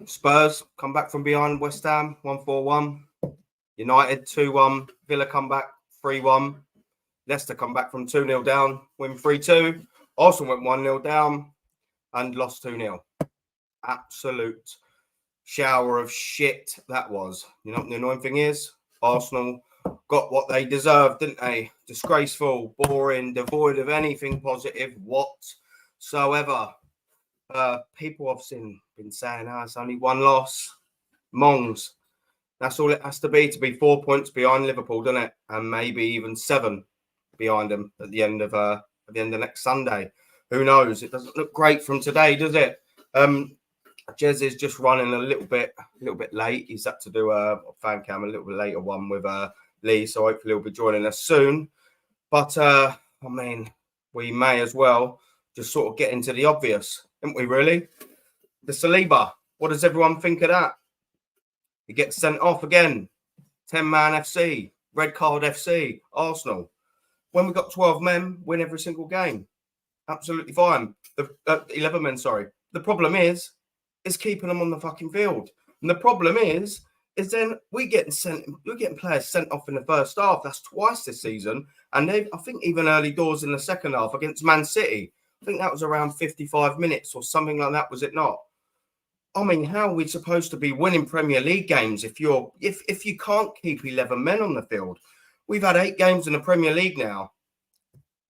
Spurs come back from behind West Ham 1-4-1. United 2-1. Villa come back 3-1. Leicester come back from 2-0 down, win 3-2. Arsenal went 1-0 down and lost 2-0. Absolute shower of shit that was. You know what the annoying thing is? Arsenal got what they deserved, didn't they? Disgraceful, boring, devoid of anything positive whatsoever. People have been saying, it's only one loss. Mongs. That's all it has to be 4 points behind Liverpool, doesn't it? And maybe even 7 behind them at the end of next Sunday. Who knows? It doesn't look great from today, does it? JEZ is just running a little bit late. He's had to do a fan cam a little bit later one with Lee, so hopefully he'll be joining us soon. But I mean, we may as well just sort of get into the obvious, didn't we? Really, the Saliba. What does everyone think of that? He gets sent off again. 10-man FC, red card FC, Arsenal. When we got 12 men, win every single game. Absolutely fine. 11 men, sorry. The problem is keeping them on the fucking field. And the problem is then we're getting players sent off in the first half. That's twice this season. And I think even early doors in the second half against Man City. I think that was around 55 minutes or something like that, was it not? I mean, how are we supposed to be winning Premier League games if you can't keep 11 men on the field? We've had 8 games in the Premier League now.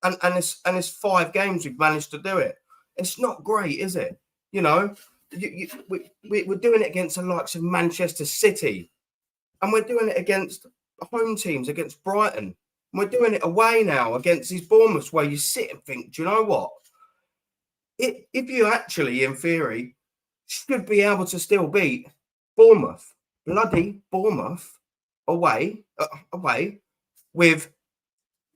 And it's 5 games we've managed to do it. It's not great, is it? You know, we're doing it against the likes of Manchester City. And we're doing it against home teams, against Brighton. And we're doing it away now against these Bournemouths where you sit and think, do you know what? If you actually, in theory, should be able to still beat Bournemouth, bloody Bournemouth, away with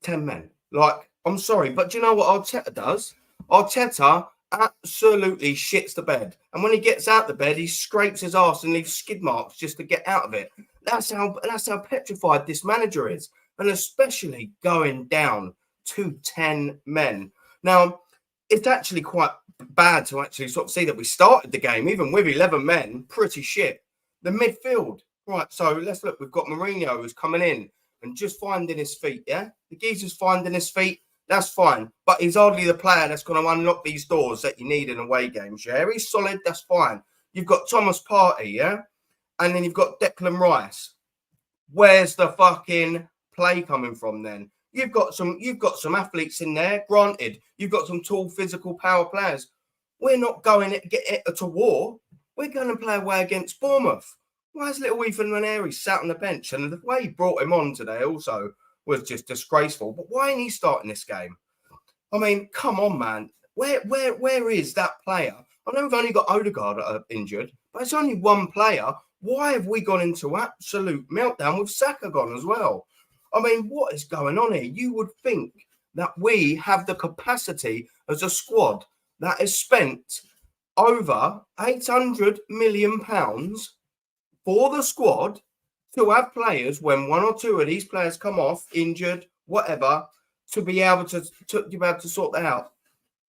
10 men. Like, I'm sorry, but do you know what Arteta does? Arteta absolutely shits the bed. And when he gets out the bed, he scrapes his arse and leaves skid marks just to get out of it. That's how petrified this manager is. And especially going down to 10 men. Now, it's actually quite bad to actually sort of see that we started the game, even with 11 men, pretty shit. The midfield. Right, so let's look. We've got Mourinho who's coming in and just finding his feet, yeah? The geezer's finding his feet. That's fine. But he's hardly the player that's going to unlock these doors that you need in away games, yeah? He's solid. That's fine. You've got Thomas Partey, yeah? And then you've got Declan Rice. Where's the fucking play coming from then? You've got some athletes in there, granted. You've got some tall, physical power players. We're not going to war. We're going to play away against Bournemouth. Why is little Ethan Maneri sat on the bench? And the way he brought him on today also was just disgraceful. But why ain't he starting this game? I mean, come on, man. Where is that player? I know we've only got Odegaard injured, but it's only one player. Why have we gone into absolute meltdown with Saka gone as well? I mean, what is going on here? You would think that we have the capacity as a squad that has spent over £800 million for the squad to have players when 1 or 2 of these players come off, injured, whatever, to be able to sort that out.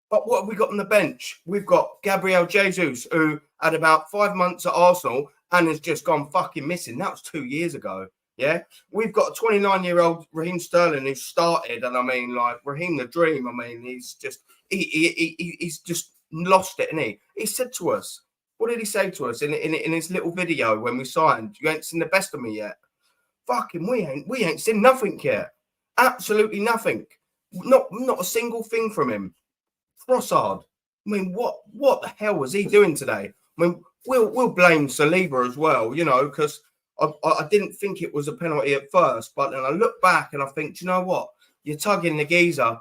But what have we got on the bench? We've got Gabriel Jesus, who had about 5 months at Arsenal and has just gone fucking missing. That was 2 years ago. Yeah, we've got a 29-year-old Raheem Sterling who started, and I mean, like Raheem the Dream. I mean, he's just lost it, isn't he? He said to us, what did he say to us in his little video when we signed? You ain't seen the best of me yet. Fucking, we ain't seen nothing yet. Absolutely nothing. Not a single thing from him. Trossard. I mean, what the hell was he doing today? I mean, we'll blame Saliba as well, you know, because I didn't think it was a penalty at first, but then I look back and I think, do you know what? You're tugging the geezer.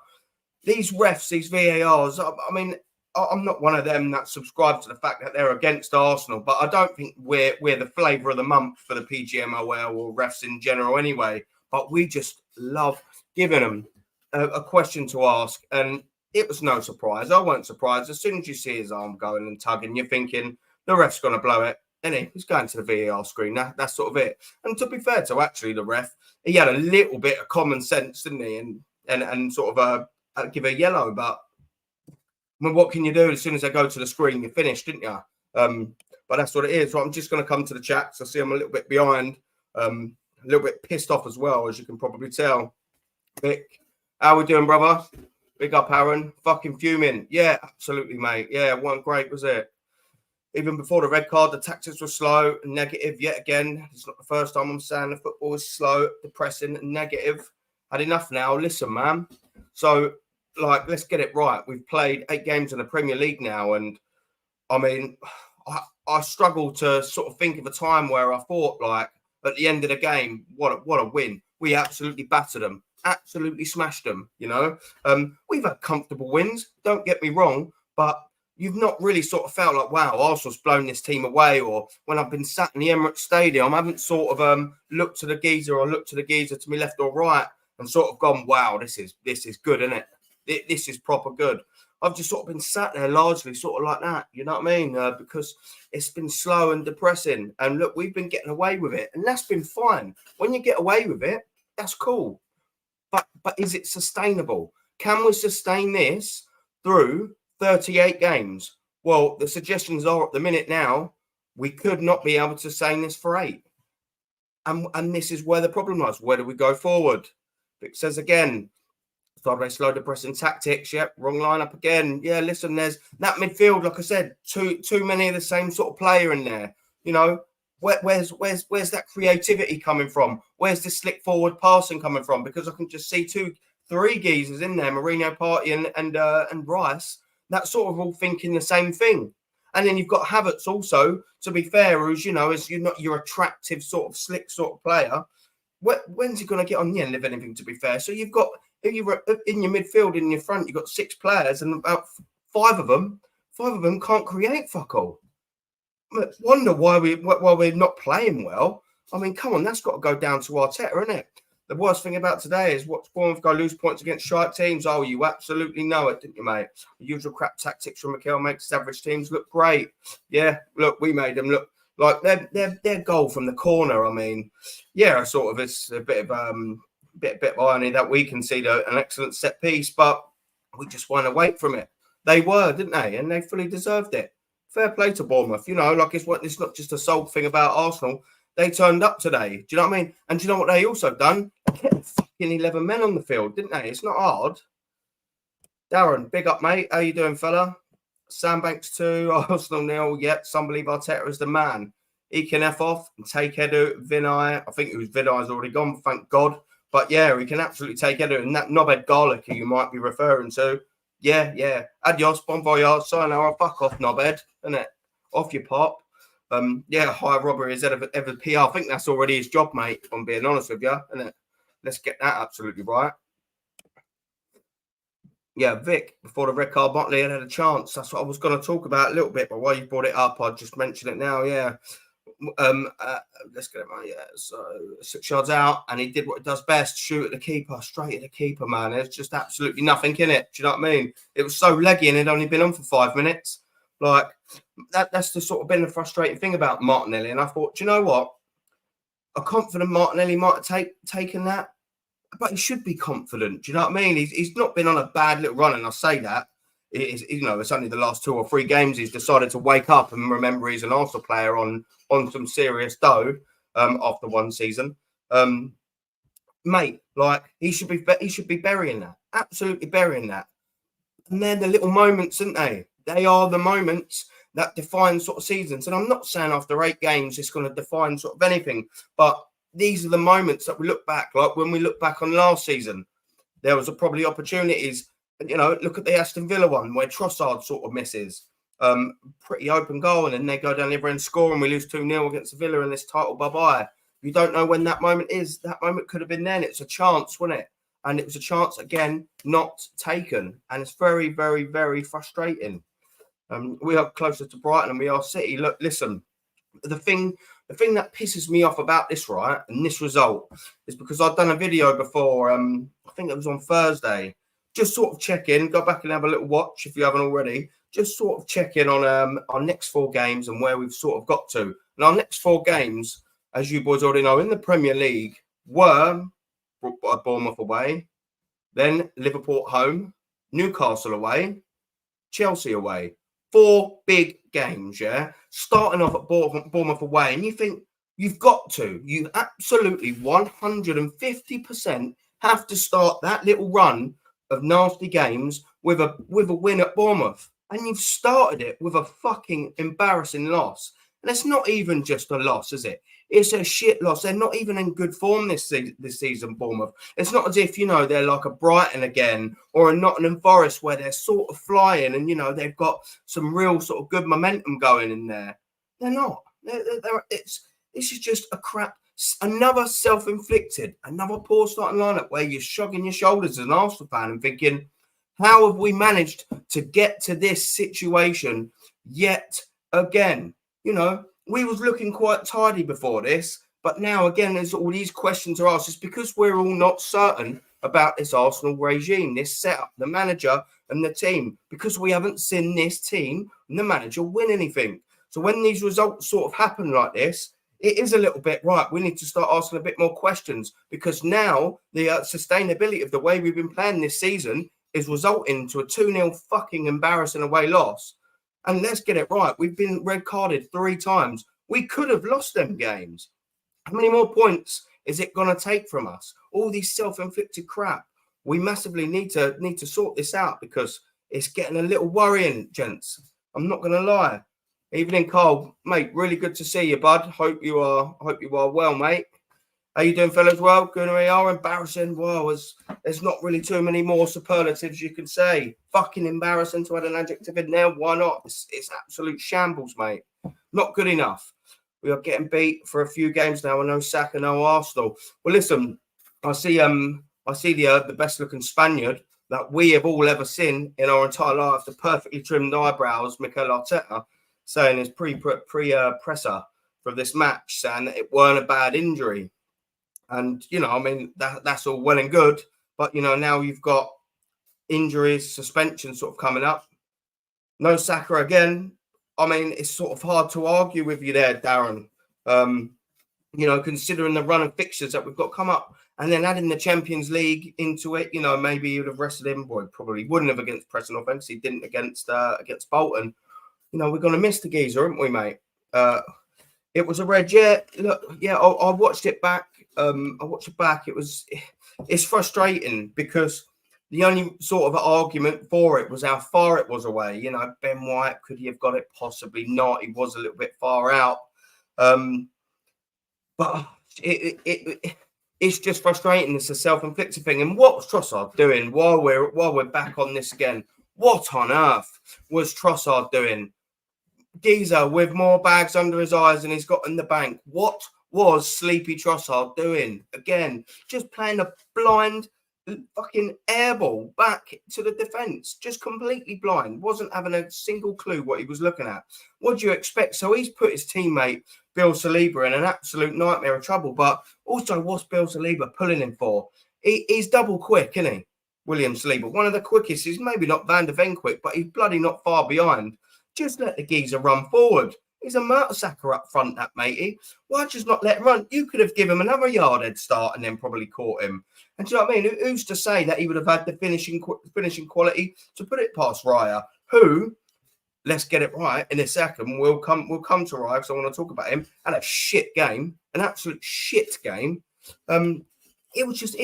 These refs, these VARs, I mean, I'm not one of them that subscribe to the fact that they're against Arsenal, but I don't think we're the flavour of the month for the PGMOL or refs in general anyway. But we just love giving them a question to ask, and it was no surprise. I weren't surprised. As soon as you see his arm going and tugging, you're thinking the ref's going to blow it. And he's going to the VAR screen. That's sort of it. And to be fair to actually the ref, he had a little bit of common sense, didn't he? And sort of give a yellow. But I mean, what can you do? As soon as they go to the screen, you're finished, didn't you? But that's what it is. So I'm just going to come to the chat. So I see I'm a little bit behind, a little bit pissed off as well, as you can probably tell. Vic, how we doing, brother? Big up, Aaron. Fucking fuming. Yeah, absolutely, mate. Yeah, wasn't great, was it? Even before the red card, the tactics were slow and negative yet again. It's not the first time I'm saying the football is slow, depressing, and negative. Had enough now. Listen, man. So, like, let's get it right. We've played 8 games in the Premier League now, and I mean, I struggle to sort of think of a time where I thought, like, at the end of the game, what a win. We absolutely battered them, absolutely smashed them, you know. We've had comfortable wins, don't get me wrong, but you've not really sort of felt like, wow, Arsenal's blown this team away. Or when I've been sat in the Emirates Stadium, I haven't sort of looked to the geezer to my left or right and sort of gone, wow, this is good, isn't it? This is proper good. I've just sort of been sat there largely sort of like that, you know what I mean? Because it's been slow and depressing. And look, we've been getting away with it, and that's been fine. When you get away with it, that's cool. But is it sustainable? Can we sustain this through 38 games? Well, the suggestions are at the minute now, we could not be able to sustain this for 8. And this is where the problem lies. Where do we go forward? Vic says again, sideways slow depressing tactics. Yep, wrong lineup again. Yeah, listen, there's that midfield, like I said, too many of the same sort of player in there. You know, where's that creativity coming from? Where's the slick forward passing coming from? Because I can just see 2-3 geezers in there, Mourinho, Partey and Rice, that sort of all thinking the same thing. And then you've got Havertz also, to be fair, who's, you know, is you're not your attractive sort of slick sort of player. When's he going to get on the end of anything, to be fair? So you've got, if you're in your midfield, in your front, you've got 6 players, and about 5 of them can't create fuck all. I wonder why we're not playing well. I mean, come on, that's got to go down to Arteta, isn't it? The worst thing about today is watch Bournemouth go lose points against shite teams. Oh, you absolutely know it, didn't you, mate? The usual crap tactics from Mikel makes average teams look great. Yeah, look, we made them look like their goal from the corner. I mean, yeah, sort of it's a bit of bit of irony that we conceded an excellent set piece, but we just went away from it. They were, didn't they? And they fully deserved it. Fair play to Bournemouth. You know, like it's not just a sole thing about Arsenal. They turned up today. Do you know what I mean? And do you know what they also done? They kept fucking 11 men on the field, didn't they? It's not hard. Darren, big up, mate. How you doing, fella? Sandbanks 2, Arsenal 0. Yep, some believe Arteta is the man. He can F off and take Edu, Vinay. I think it was Vinay's already gone, thank God. But yeah, he can absolutely take Edu. And that knobhead garlic you might be referring to. Yeah. Adios, bon voyage, sayonara, fuck off, knobhead. Isn't it? Off your pop. Yeah, high robbery is ever PR. I think that's already his job, mate, if I'm being honest with you. Isn't it? Let's get that absolutely right. Yeah, Vic, before the red card, Motley had a chance. That's what I was going to talk about a little bit, but while you brought it up, I'll just mention it now. Yeah. Let's get it right. Yeah, so 6 yards out, and he did what he does best: shoot at the keeper, straight at the keeper. Man, there's just absolutely nothing in it. Do you know what I mean? It was so leggy, and it'd only been on for 5 minutes. Like that's the sort of been the frustrating thing about Martinelli. And I thought, do you know what? A confident Martinelli might have taken that, but he should be confident. Do you know what I mean? He's not been on a bad little run, and I say that. It's only the last 2 or 3 games he's decided to wake up and remember he's an Arsenal player on some serious dough after 1 season. Mate, like he should be burying that, absolutely burying that. And they're the little moments, aren't they? They are the moments that define sort of seasons. And I'm not saying after 8 games it's going to define sort of anything, but these are the moments that we look back. Like when we look back on last season, there was probably opportunities. You know, look at the Aston Villa one where Trossard sort of misses. Pretty open goal, and then they go down the other end, score, and we lose 2-0 against Villa in this title. Bye-bye. You don't know when that moment is. That moment could have been then. It's a chance, wasn't it? And it was a chance, again, not taken. And it's very, very, very frustrating. We are closer to Brighton and we are City. Look, listen, the thing that pisses me off about this, right, and this result is because I've done a video before, I think it was on Thursday, just sort of check in, go back and have a little watch if you haven't already, just sort of check in on our next 4 games and where we've sort of got to. And our next 4 games, as you boys already know, in the Premier League were Bournemouth away, then Liverpool at home, Newcastle away, Chelsea away. 4 big games, yeah, starting off at Bournemouth away, and you think you absolutely 150% have to start that little run of nasty games with a win at Bournemouth, and you've started it with a fucking embarrassing loss. And it's not even just a loss, is it? It's a shit loss. They're not even in good form this season, Bournemouth. It's not as if, they're like a Brighton again or a Nottingham Forest where they're sort of flying and, they've got some real sort of good momentum going in there. They're not. This is just a crap, another self-inflicted, another poor starting lineup where you're shrugging your shoulders as an Arsenal fan and thinking, how have we managed to get to this situation yet again? We was looking quite tidy before this, but now again, as all these questions are asked, it's because we're all not certain about this Arsenal regime, this setup, the manager and the team, because we haven't seen this team and the manager win anything. So when these results sort of happen like this, it is a little bit right. We need to start asking a bit more questions because now the sustainability of the way we've been playing this season is resulting to a 2-0 fucking embarrassing away loss. And let's get it right. We've been red carded 3 times. We could have lost them games. How many more points is it going to take from us? All these self-inflicted crap. We massively need to sort this out because it's getting a little worrying, gents. I'm not going to lie. Evening, Carl, mate. Really good to see you, bud. Hope you are well, mate. How you doing, fellas? Well, good. We are embarrassing. Well, there's not really too many more superlatives you can say. Fucking embarrassing to add an adjective in there. Why not? It's absolute shambles, mate. Not good enough. We are getting beat for a few games now. I know Saka, no Arsenal. Well, listen, I see the best looking Spaniard that we have all ever seen in our entire life. The perfectly trimmed eyebrows, Mikel Arteta, saying his presser for this match, saying that it weren't a bad injury. And, that's all well and good. But, now you've got injuries, suspension sort of coming up. No Saka again. It's sort of hard to argue with you there, Darren. Considering the run of fixtures that we've got come up and then adding the Champions League into it, maybe you'd have rested him. Boy, probably wouldn't have against Preston offense. He didn't against Bolton. We're going to miss the geezer, aren't we, mate? It was a red. Yeah, look, yeah, I watched it back. It's frustrating because the only sort of argument for it was how far it was away. Ben White, could he have got it? Possibly not. He was a little bit far out. But it's just frustrating. It's a self-inflicted thing. And what's Trossard doing while we're back on this again? What on earth was Trossard doing? Geezer with more bags under his eyes than he's got in the bank. What was Sleepy Trossard doing? Again, just playing a blind fucking airball back to the defence. Just completely blind. Wasn't having a single clue what he was looking at. What do you expect? So he's put his teammate, Bill Saliba, in an absolute nightmare of trouble. But also, what's Bill Saliba pulling him for? He's double quick, isn't he? William Saliba. One of the quickest. He's maybe not Van der Ven quick, but he's bloody not far behind. Just let the geezer run forward. He's a Mertesacker up front, that matey. Why just not let him run? You could have given him another yard head start and then probably caught him. And do you know what I mean? Who's to say that he would have had the finishing quality to put it past Raya, who, let's get it right in a second, we'll come to Raya because I want to talk about him. Had a shit game, an absolute shit game. It was just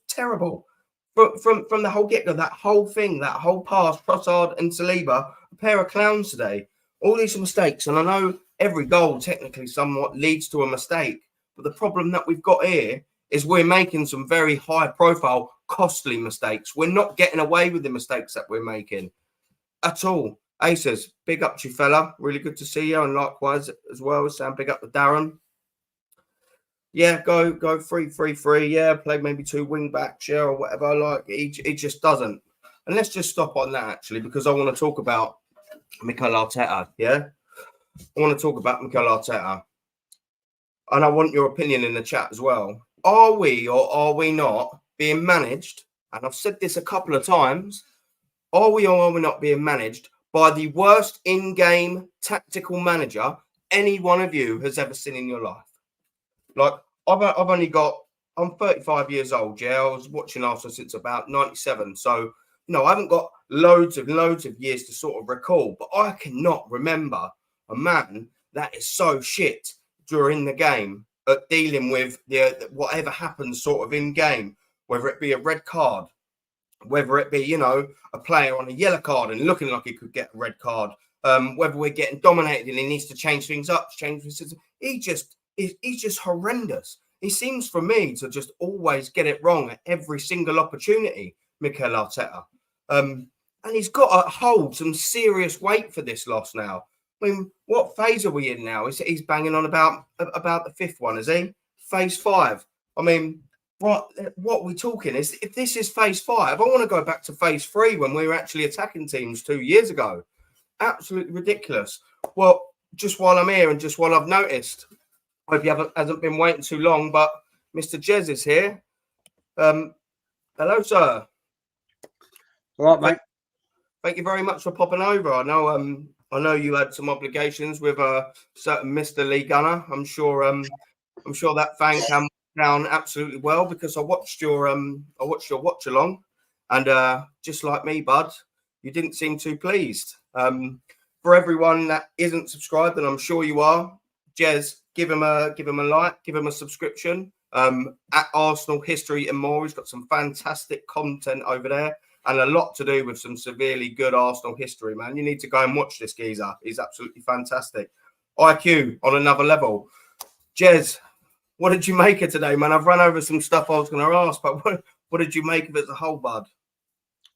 terrible. From the whole get-go, that whole thing, that whole pass, Trossard and Saliba, a pair of clowns today. All these mistakes, and I know every goal technically somewhat leads to a mistake, but the problem that we've got here is we're making some very high-profile, costly mistakes. We're not getting away with the mistakes that we're making at all. Aces, big up to you, fella. Really good to see you, and likewise as well, Sam, big up to Darren. Yeah, go free. Yeah, play maybe 2 wing backs, yeah, or whatever. Like he just doesn't. And let's just stop on that actually, because I want to talk about Mikel Arteta. Yeah, I want to talk about Mikel Arteta, and I want your opinion in the chat as well. Are we or are we not being managed? And I've said this a couple of times. Are we or are we not being managed by the worst in-game tactical manager any one of you has ever seen in your life? Like, I'm 35 years old, yeah. I was watching Arsenal since about 97. So, I haven't got loads and loads of years to sort of recall, but I cannot remember a man that is so shit during the game at dealing with the whatever happens sort of in game, whether it be a red card, whether it be, you know, a player on a yellow card and looking like he could get a red card, whether we're getting dominated and he needs to change things up, he's just horrendous. He seems for me to just always get it wrong at every single opportunity, Mikel Arteta. And he's got to hold some serious weight for this loss now. I mean, what phase are we in now? He's banging on about the fifth one, is he? Phase 5. I mean, what are we talking? If this is phase 5, I want to go back to phase 3 when we were actually attacking teams 2 years ago. Absolutely ridiculous. Well, just while I'm here and just while I've noticed, I hope you hasn't been waiting too long, but Mr. JEZ is here. Hello, sir. All right, mate. Thank you very much for popping over. I know you had some obligations with a certain Mr. Lee Gunner. I'm sure that fan cam down absolutely well because I watched your watch along, and just like me, bud, you didn't seem too pleased. For everyone that isn't subscribed, and I'm sure you are, JEZ, give him a like, give him a subscription. At Arsenal History and More, he's got some fantastic content over there. And a lot to do with some severely good Arsenal history, man. You need to go and watch this geezer. He's absolutely fantastic. IQ on another level. JEZ, what did you make of today, man? I've run over some stuff I was going to ask, but what did you make of it as a whole, bud?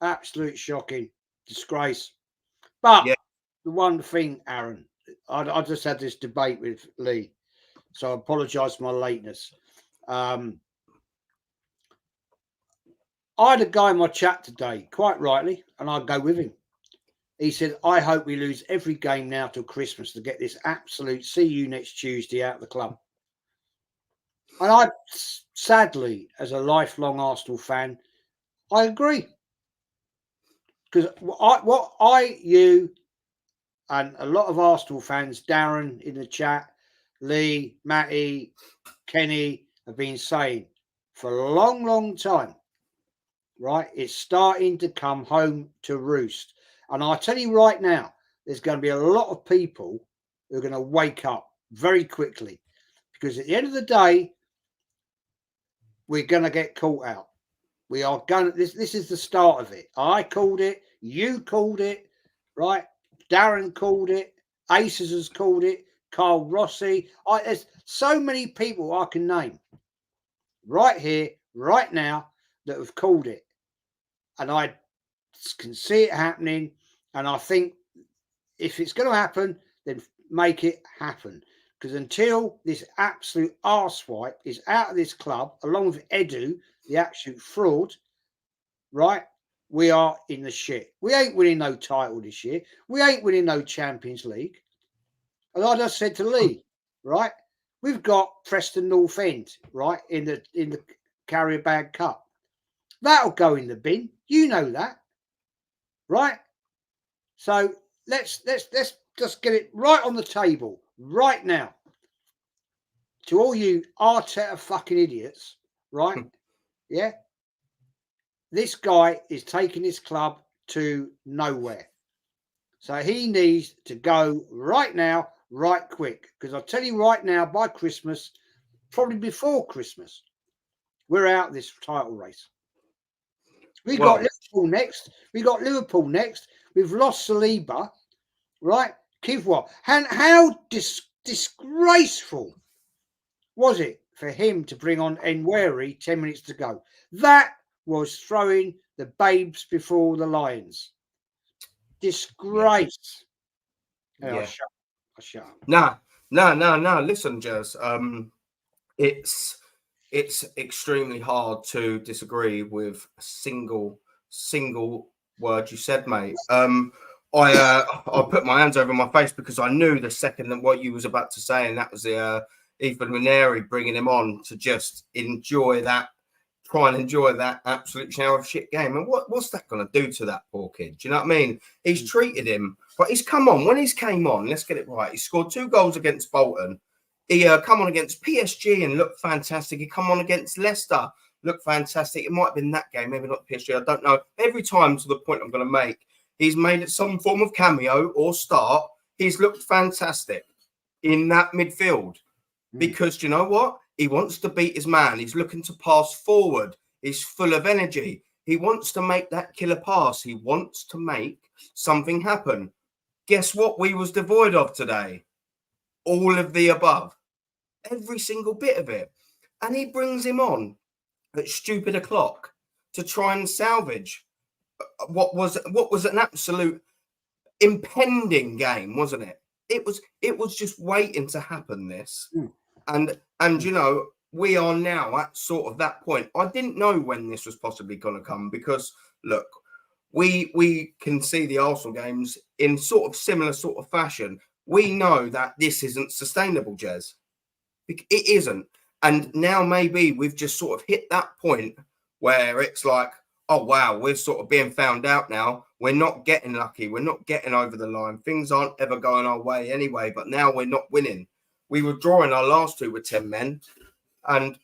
Absolute shocking. Disgrace. But the one thing, Aaron, I just had this debate with Lee, so I apologise for my lateness. I had a guy in my chat today, quite rightly, and I'd go with him. He said, I hope we lose every game now till Christmas to get this absolute see you next Tuesday out of the club. And I, sadly, as a lifelong Arsenal fan, I agree. Because you and a lot of Arsenal fans, Darren in the chat, Lee, Matty, Kenny, have been saying for a long, long time, right? It's starting to come home to roost. And I tell you right now, there's going to be a lot of people who are going to wake up very quickly. Because at the end of the day, we're going to get caught out. We are going to, this is the start of it. I called it. You called it, right? Darren called it. Aces has called it. Carl Rossi. There's so many people I can name right here, right now, that have called it. And I can see it happening. And I think if it's going to happen, then make it happen. Because until this absolute arswipe is out of this club, along with Edu, the absolute fraud, right, we are in the shit. We ain't winning no title this year. We ain't winning no Champions League. And I just said to Lee, right, we've got Preston North End, right, in the Carrier Bag Cup. That'll go in the bin. You know that, right? So let's just get it right on the table right now. To all you Arteta fucking idiots, right? Yeah. This guy is taking his club to nowhere. So he needs to go right now, right quick. Because I'll tell you right now, by Christmas, probably before Christmas, we're out of this title race. We've got Liverpool next. We've got Liverpool next. We've lost Saliba, right? Kivwa. And how disgraceful was it for him to bring on Enweri 10 minutes to go? That was throwing the babes before the lions. Disgrace. Yeah. I shut up. No. Listen, JEZ. It's extremely hard to disagree with a single word you said, mate. I put my hands over my face because I knew the second that what you was about to say, and that was the Ethan Ranieri bringing him on to just try and enjoy that absolute shower of shit game. And what's that going to do to that poor kid? Do you know what I mean? He's treated him, but he's come on. When he's came on, let's get it right. He scored 2 goals against Bolton. He come on against PSG and looked fantastic. He come on against Leicester, looked fantastic. It might have been that game, maybe not the PSG. I don't know. Every time, to the point I'm going to make, he's made some form of cameo or start. He's looked fantastic in that midfield because, you know what? He wants to beat his man. He's looking to pass forward. He's full of energy. He wants to make that killer pass. He wants to make something happen. Guess what we was devoid of today? All of the above. Every single bit of it. And he brings him on at stupid o'clock to try and salvage what was an absolute impending game, wasn't it? It was just waiting to happen, this. And you know, we are now at sort of that point. I didn't know when this was possibly going to come because, look, we can see the Arsenal games in sort of similar sort of fashion. We know that this isn't sustainable, JEZ. It isn't. And now maybe we've just sort of hit that point where it's like, oh, wow, we're sort of being found out now. We're not getting lucky. We're not getting over the line. Things aren't ever going our way anyway, but now we're not winning. We were drawing our last two with 10 men. And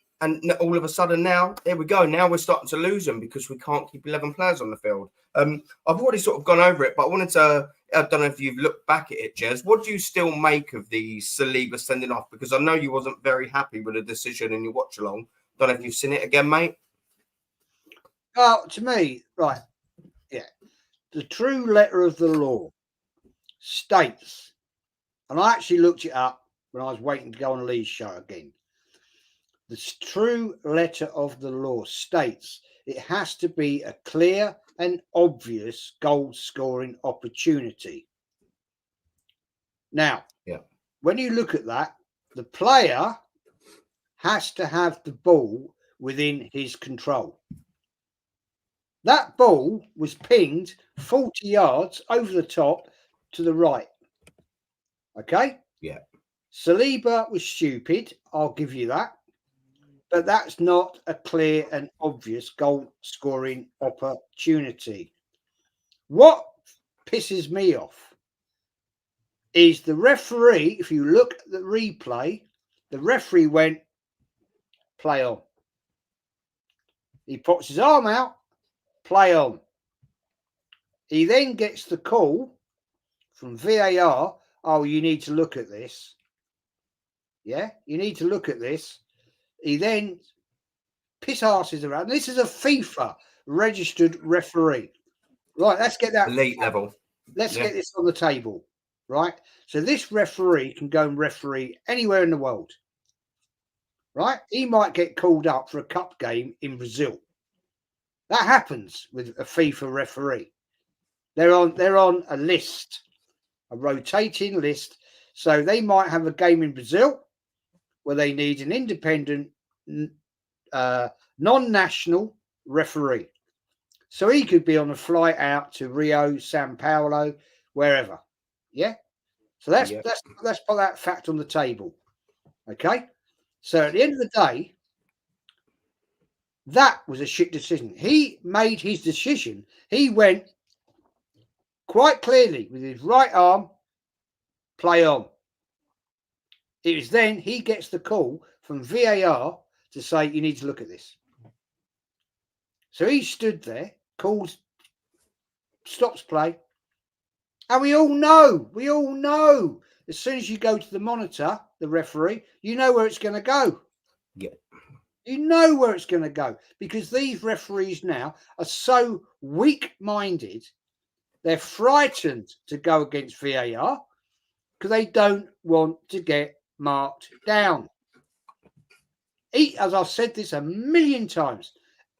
all of a sudden now, there we go. Now we're starting to lose them because we can't keep 11 players on the field. I've already sort of gone over it, but I wanted to, I don't know if you've looked back at it, JEZ. What do you still make of the Saliba sending off? Because I know you wasn't very happy with the decision in your watch along. Don't know if you've seen it again, mate. Well, to me, right, yeah, the true letter of the law states, and I actually looked it up when I was waiting to go on Lee's show again. The true letter of the law states it has to be a clear and obvious goal-scoring opportunity. Now, when you look at that, the player has to have the ball within his control. That ball was pinged 40 yards over the top to the right. Okay? Yeah. Saliba was stupid. I'll give you that. But that's not a clear and obvious goal-scoring opportunity. What pisses me off is the referee, if you look at the replay, the referee went, play on. He puts his arm out, play on. He then gets the call from VAR, oh, you need to look at this. Yeah, you need to look at this. He then piss asses around. This is a FIFA registered referee. Right, let's get that. Elite level. Let's get this on the table. Right. So this referee can go and referee anywhere in the world. Right. He might get called up for a cup game in Brazil. That happens with a FIFA referee. They're on a list, a rotating list. So they might have a game in Brazil where they need an independent, non-national referee. So he could be on a flight out to Rio, Sao Paulo, wherever. Yeah. So let's put that fact on the table. Okay. So at the end of the day, that was a shit decision. He made his decision. He went quite clearly with his right arm, play on. It was then he gets the call from VAR to say, you need to look at this. So he stood there, calls, stops play. And we all know, as soon as you go to the monitor, the referee, you know where it's going to go. Yeah. You know where it's going to go because these referees now are so weak-minded. They're frightened to go against VAR because they don't want to get marked down. As I've said this a million times,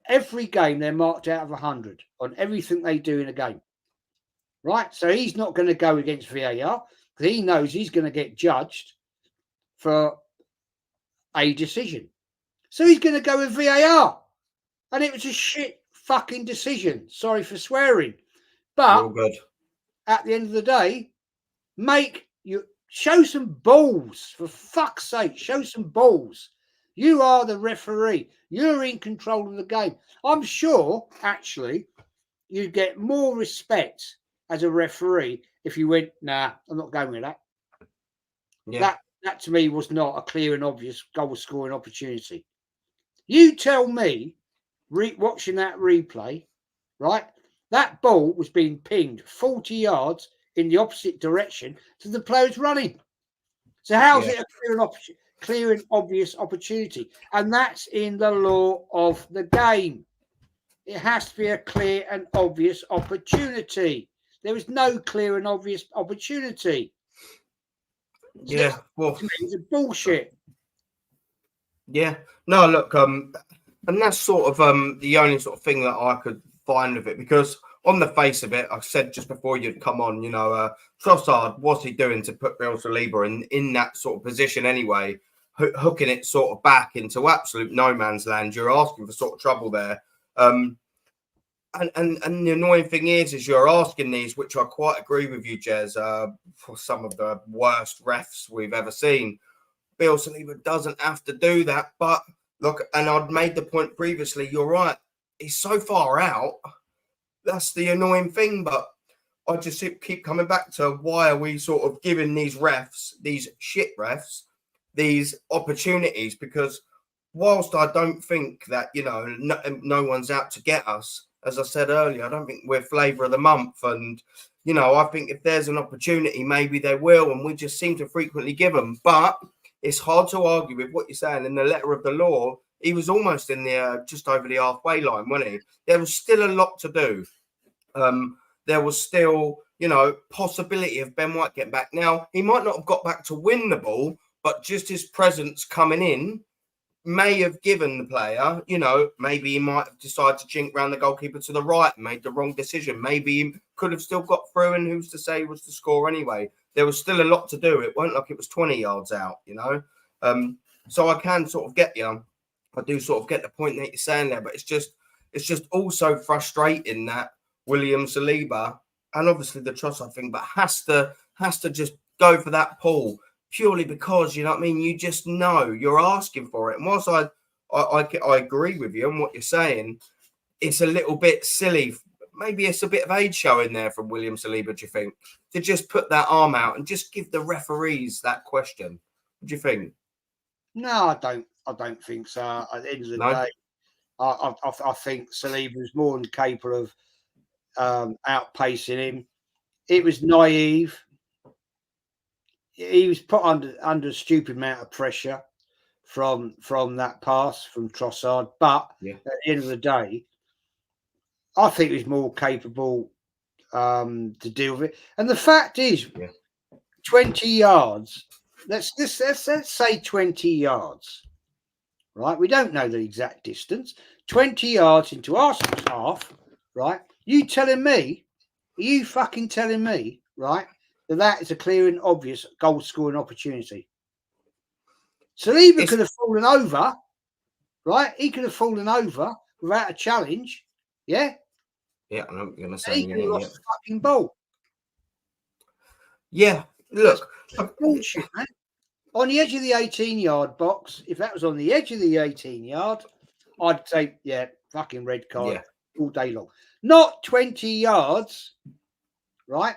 every game they're marked out of 100 on everything they do in a game. Right? So he's not going to go against VAR because he knows he's going to get judged for a decision. So he's going to go with VAR. And it was a shit fucking decision. Sorry for swearing. But at the end of the day, show some balls. For fuck's sake, show some balls. You are the referee. You're in control of the game. I'm sure, actually, you'd get more respect as a referee if you went, nah, I'm not going with that. Yeah. That to me was not a clear and obvious goal scoring opportunity. You tell me watching that replay, right? That ball was being pinged 40 yards in the opposite direction to the players running. So how's it a clear and obvious opportunity? And that's in the law of the game. It has to be a clear and obvious opportunity. There is no clear and obvious opportunity. So yeah, well, it's bullshit. Yeah, no, look, and that's sort of the only sort of thing that I could find with it, because on the face of it, I said just before you'd come on, Trossard, what's he doing to put Bill Saliba in that sort of position anyway, hooking it sort of back into absolute no man's land. You're asking for sort of trouble there. And the annoying thing is you're asking these, which I quite agree with you, Jez, for some of the worst refs we've ever seen. Bill Saliba doesn't have to do that, but look, and I'd made the point previously, you're right, he's so far out, that's the annoying thing, but I just keep coming back to why are we sort of giving these refs, these shit refs, these opportunities, because whilst I don't think that, no one's out to get us, as I said earlier, I don't think we're flavour of the month, and, I think if there's an opportunity, maybe they will, and we just seem to frequently give them, but it's hard to argue with what you're saying. In the letter of the law, he was almost in the just over the halfway line, wasn't he? There was still a lot to do. There was still, possibility of Ben White getting back. Now, he might not have got back to win the ball, but just his presence coming in may have given the player, maybe he might have decided to jink round the goalkeeper to the right and made the wrong decision. Maybe he could have still got through, and who's to say he was to score anyway. There was still a lot to do. It wasn't like it was 20 yards out, So I can sort of get you. I do sort of get the point that you're saying there, but it's just also frustrating that William Saliba and obviously the Trossard thing, but has to just go for that pull purely because, you know what I mean? You just know you're asking for it. And whilst I agree with you on what you're saying, it's a little bit silly. Maybe it's a bit of age showing there from William Saliba, do you think? To just put that arm out and just give the referees that question. What do you think? No, I don't think so. At the end of the day, I think Saliba was more than capable of outpacing him. It was naive. He was put under a stupid amount of pressure from that pass from Trossard. But at the end of the day, I think he was more capable to deal with it. And the fact is, 20 yards. Let's say 20 yards. Right? We don't know the exact distance. 20 yards into Arsenal's half, right? You fucking telling me, right, that is a clear and obvious goal scoring opportunity. Saliba could have fallen over, right? He could have fallen over without a challenge. Yeah? Yeah, I know what you're going to say. He could have lost the fucking ball. Yeah, look. That's bullshit, man. On the edge of the 18-yard box, if that was on the edge of the 18-yard, I'd say, fucking red card all day long. Not 20 yards, right?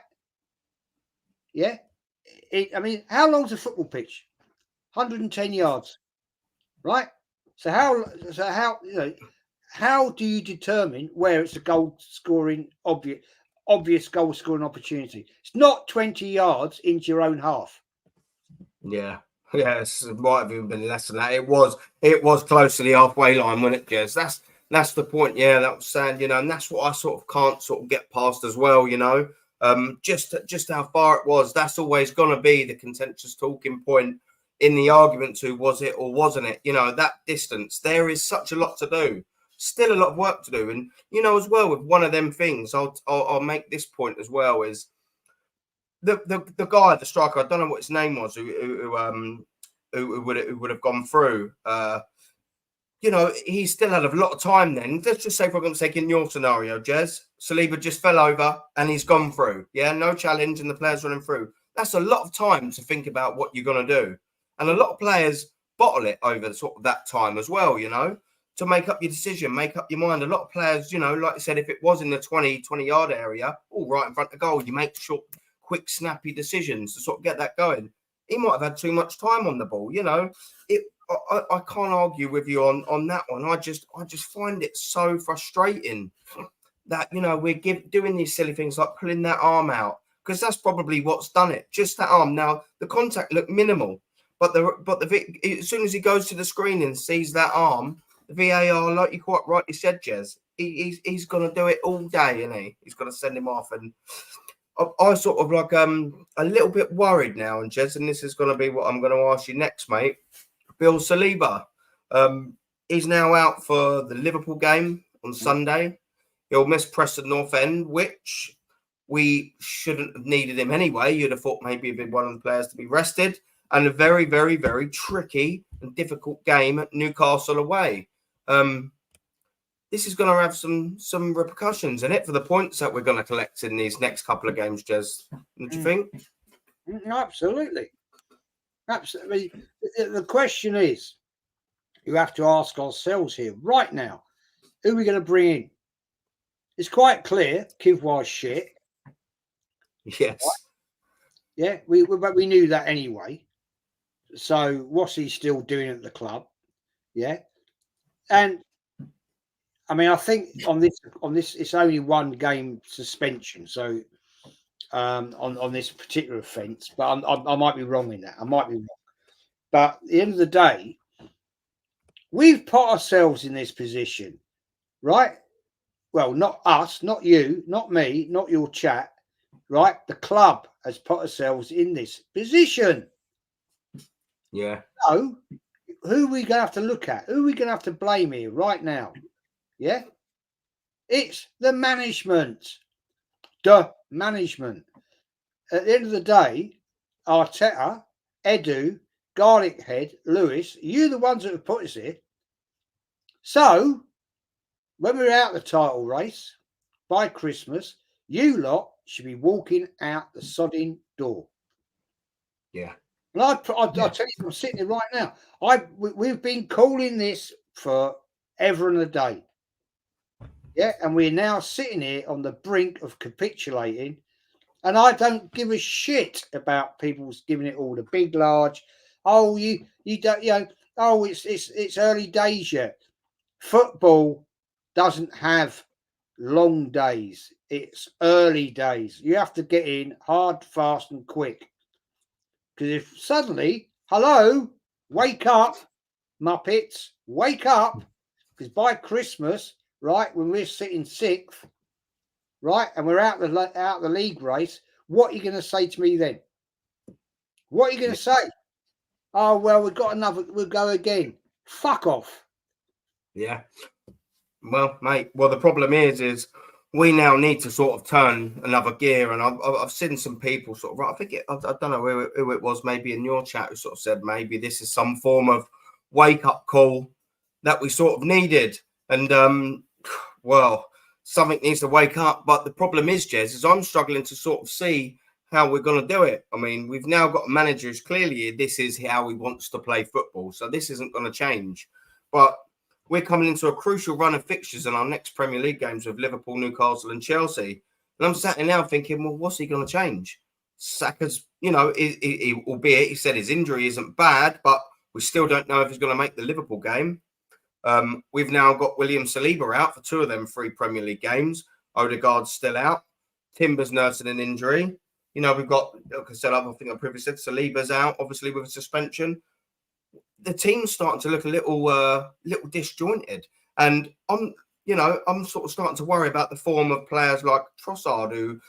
Yeah. I mean, how long's a football pitch? 110 yards, right? So how do you determine where it's a goal scoring obvious goal scoring opportunity? It's not 20 yards into your own half. Yeah. Yes, it might have even been less than that. It was close to the halfway line, wasn't it, Jez? That's the point. Yeah, that was saying, and that's what I sort of can't sort of get past as well. Just how far it was. That's always going to be the contentious talking point in the argument to was it or wasn't it. That distance. There is such a lot to do. Still a lot of work to do, and as well with one of them things. I'll make this point as well is. The guy, the striker, I don't know what his name was, who would have gone through. He still had a lot of time then. Let's just say, for example, sake, in your scenario, Jez, Saliba just fell over and he's gone through. Yeah, no challenge, and the player's running through. That's a lot of time to think about what you're going to do, and a lot of players bottle it over sort of that time as well. To make up your decision, make up your mind. A lot of players, like I said, if it was in the 20-yard area, all right in front of goal, you make short, quick, snappy decisions to sort of get that going. He might have had too much time on the ball, I can't argue with you on that one. I just find it so frustrating that we're doing these silly things like pulling that arm out, because that's probably what's done it. Just that arm. Now the contact looked minimal, but as soon as he goes to the screen and sees that arm, the VAR, like you quite rightly said, Jez, he's going to do it all day, isn't he? He's going to send him off, and I sort of like a little bit worried now, and Jez, and this is going to be what I'm going to ask you next, mate. Bill Saliba, he's now out for the Liverpool game on Sunday. He'll miss Preston North End, which we shouldn't have needed him anyway. You'd have thought maybe he'd been one of the players to be rested. And a very, very, very tricky and difficult game at Newcastle away. This is going to have some repercussions in it for the points that we're going to collect in these next couple of games, Jez. What do you think? Absolutely. Absolutely. The question is, you have to ask ourselves here right now, who are we going to bring in? It's quite clear Kivwa's shit. Yes. Right? Yeah, but we knew that anyway. So what's he still doing at the club? Yeah. And I mean, I think on this it's only one game suspension. So on this particular offence, but I might be wrong in that. I might be wrong. But at the end of the day, we've put ourselves in this position, right? Well, not us, not you, not me, not your chat, right? The club has put ourselves in this position. Yeah. So, who are we going to have to look at? Who are we going to have to blame here right now? Yeah? It's the management. The management. At the end of the day, Arteta, Edu, Garlic Head, Lewis, you're the ones that have put us here. So, when we're out the title race by Christmas, you lot should be walking out the sodding door. Yeah. And I'll tell you, I'm sitting here right now. We've been calling this for ever and a day. Yeah, and we're now sitting here on the brink of capitulating. And I don't give a shit about people's giving it all the big, large. Oh, you don't, oh, it's early days yet. Football doesn't have long days. It's early days. You have to get in hard, fast, and quick. Because if suddenly, hello, wake up, Muppets, wake up. Because by Christmas, right, when we're sitting sixth, right, and we're out the league race, what are you going to say to me then? What are you going to say? Oh, well, we've got another, we'll go again. Fuck off. Yeah. Well, mate, the problem is we now need to sort of turn another gear. And I've seen some people sort of, I don't know who it was, maybe in your chat, who sort of said maybe this is some form of wake-up call that we sort of needed. And, well, something needs to wake up. But the problem is, Jez, is I'm struggling to sort of see how we're going to do it. I mean, we've now got a manager who's clearly, this is how he wants to play football. So this isn't going to change. But we're coming into a crucial run of fixtures in our next Premier League games with Liverpool, Newcastle and Chelsea. And I'm sat here now thinking, well, what's he going to change? Saka's, albeit he said his injury isn't bad, but we still don't know if he's going to make the Liverpool game. We've now got William Saliba out for 2 of them 3 Premier League games. Odegaard's still out. Timber's nursing an injury. We've got, like I said, I think I previously said Saliba's out, obviously with a suspension. The team's starting to look a little disjointed, and I'm sort of starting to worry about the form of players like Trossard, who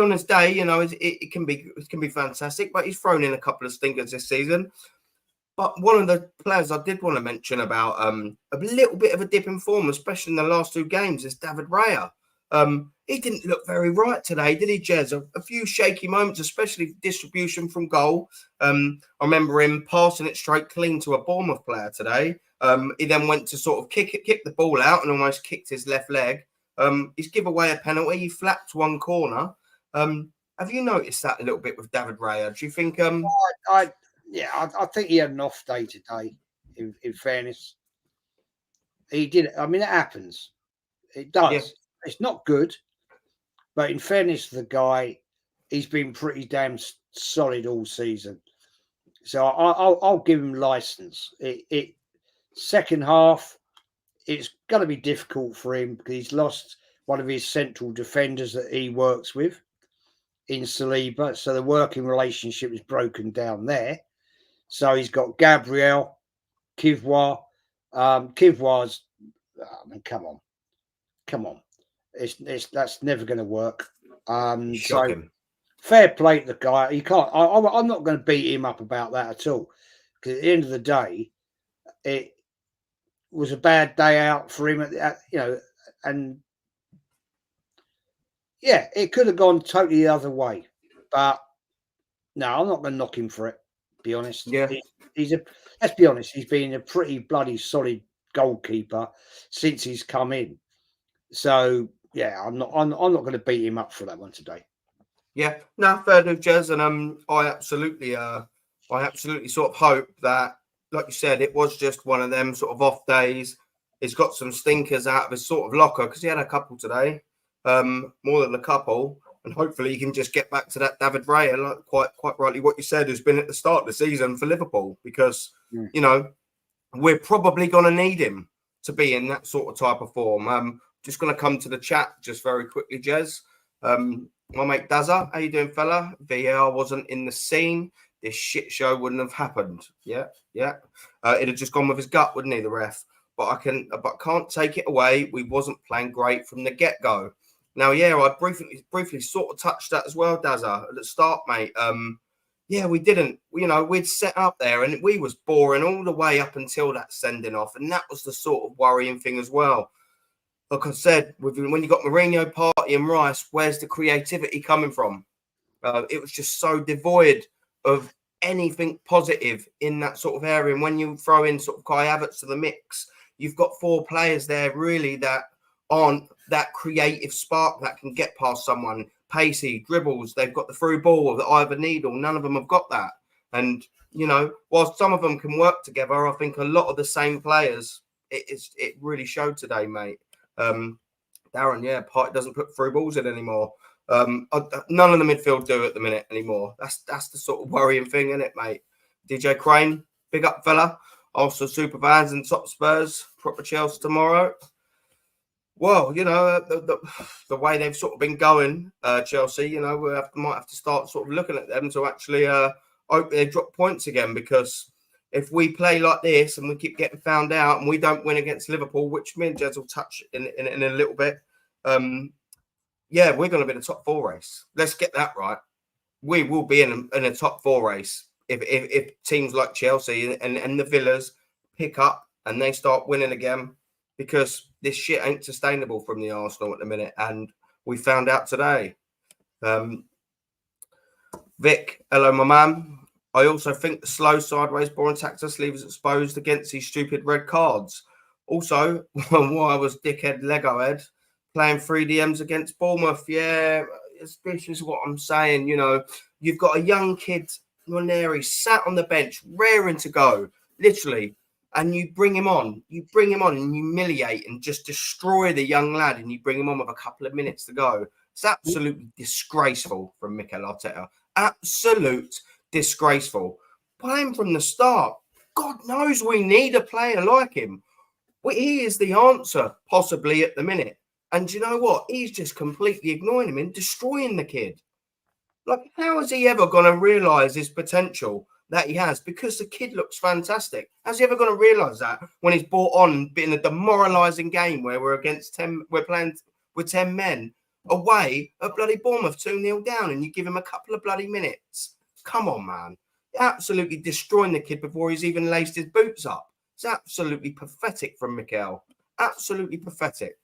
on his day, it can be fantastic, but he's thrown in a couple of stinkers this season. But one of the players I did want to mention about a little bit of a dip in form, especially in the last 2 games, is David Raya. He didn't look very right today, did he, Jez? A few shaky moments, especially distribution from goal. I remember him passing it straight clean to a Bournemouth player today. He then went to sort of kick the ball out and almost kicked his left leg. He's given away a penalty. He flapped one corner. Have you noticed that a little bit with David Raya? Do you think? I think he had an off day today. In fairness, he did. I mean, it happens. It does. Yeah. It's not good, but in fairness to the guy, he's been pretty damn solid all season. So I'll give him license. It second half, it's going to be difficult for him because he's lost one of his central defenders that he works with in Saliba. So the working relationship is broken down there. So he's got Gabriel, Kivois. Kivois, I mean, come on. It's that's never going to work. So Shocking. fair play to the guy. He can't. I'm not going to beat him up about that at all. Because at the end of the day, it was a bad day out for him. And yeah, it could have gone totally the other way. But no, I'm not going to knock him for it. To be honest, Yeah. Let's be honest. He's been a pretty bloody solid goalkeeper since he's come in. So yeah, I'm not going to beat him up for that one today. Yeah, no, fair enough, Jez, and I absolutely sort of hope that, like you said, it was just one of them sort of off days. He's got some stinkers out of his sort of locker because he had a couple today, more than a couple, and hopefully he can just get back to that David Raya, like quite rightly what you said, who's been at the start of the season for Liverpool, because you know we're probably going to need him to be in that sort of type of form. Just going to come to the chat just very quickly, Jez. My mate Dazza, how you doing, fella? VAR wasn't in the scene. This shit show wouldn't have happened. Yeah. It'd have just gone with his gut, wouldn't he, the ref? But can't take it away. We wasn't playing great from the get-go. Now, yeah, I briefly sort of touched that as well, Dazza, at the start, mate. Yeah, we didn't. We'd set up there and we was boring all the way up until that sending off, and that was the sort of worrying thing as well. Like I said, when you got Mourinho, Partey and Rice, where's the creativity coming from? It was just so devoid of anything positive in that sort of area. And when you throw in sort of Kai Havertz to the mix, you've got four players there really that aren't that creative spark that can get past someone. Pacey, dribbles, they've got the through ball of the eye of a needle. None of them have got that. And, whilst some of them can work together, I think a lot of the same players, it really showed today, mate. Darren, yeah, Partey doesn't put through balls in anymore. None of the midfield do at the minute anymore. That's the sort of worrying thing, isn't it, mate? DJ Crane, big up fella. Also Super Vans and Top Spurs, proper Chelsea tomorrow. Well, the way they've sort of been going, Chelsea, we might have to start sort of looking at them to actually hope they drop points again, because if we play like this and we keep getting found out and we don't win against Liverpool, which me and Jez will touch in a little bit, yeah, we're going to be in a top four race. Let's get that right. We will be in a top four race if teams like Chelsea and the Villas pick up and they start winning again, because this shit ain't sustainable from the Arsenal at the minute. And we found out today. Vic, hello, my man. I also think the slow, sideways, boring tactics leaves us exposed against these stupid red cards. Also, why was dickhead Lego head playing 3DMs against Bournemouth? Yeah, this is what I'm saying. You've got a young kid, Ranieri, sat on the bench, raring to go, literally, and you bring him on. You bring him on and humiliate and just destroy the young lad, and you bring him on with a couple of minutes to go. It's absolutely disgraceful from Mikel Arteta. Absolute disgraceful. Play him from the start. God knows we need a player like him. He is the answer, possibly, at the minute. And you know what? He's just completely ignoring him and destroying the kid. Like, how is he ever going to realise his potential that he has? Because the kid looks fantastic. How's he ever going to realise that when he's brought on in a demoralising game where we're playing with 10 men away at bloody Bournemouth 2-0 down, and you give him a couple of bloody minutes? Come on, man. Absolutely destroying the kid before he's even laced his boots up. It's absolutely pathetic from Mikel. Absolutely pathetic.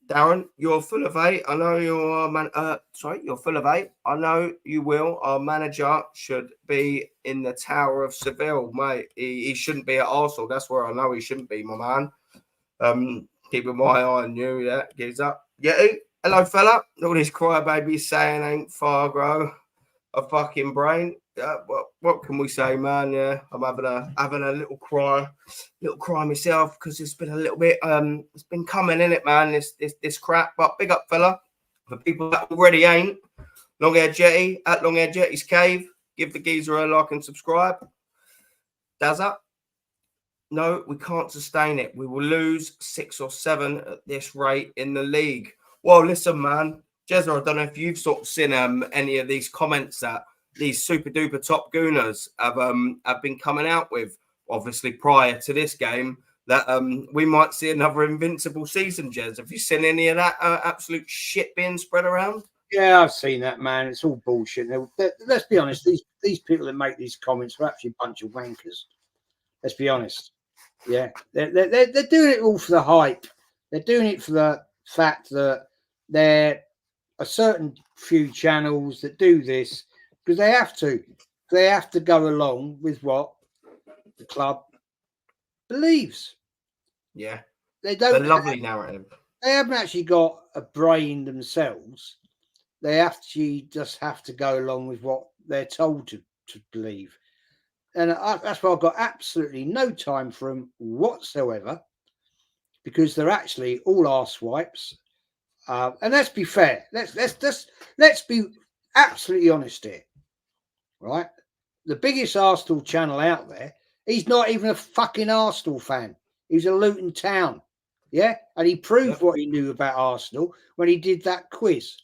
Darren, you're full of hate. I know you're full of hate. I know you will. Our manager should be in the Tower of Seville, mate. He shouldn't be at Arsenal. That's where I know he shouldn't be, my man. Keeping my eye on you, yeah. Gives up. Yeah. Hello, fella. All these crybabies saying ain't Fargo a fucking brain. What can we say, man? Yeah, I'm having a little cry myself, because it's been a little bit it's been coming in it, man. This crap. But big up, fella. For people that already ain't, Long Hair Jetty at Long Hair Jetty's Cave. Give the geezer a like and subscribe. Does that? No, we can't sustain it. We will lose 6 or 7 at this rate in the league. Well, listen, man. Jezza, I don't know if you've sort of seen any of these comments that these super duper top gooners have been coming out with, obviously prior to this game, that we might see another invincible season, Jez. Have you seen any of that absolute shit being spread around? Yeah, I've seen that, man. It's all bullshit. Let's be honest. These people that make these comments are actually a bunch of wankers. Let's be honest. Yeah, they're doing it all for the hype. They're doing it for the fact that there are certain few channels that do this because they have to. They have to go along with what the club believes. Yeah, they don't. The lovely narrative. They haven't actually got a brain themselves. They actually just have to go along with what they're told to believe. And that's why I've got absolutely no time for them whatsoever, because they're actually all arse wipes. And let's be fair. Let's be absolutely honest here, right? The biggest Arsenal channel out there, he's not even a fucking Arsenal fan. He's a Luton Town, yeah. And he proved what he knew about Arsenal when he did that quiz.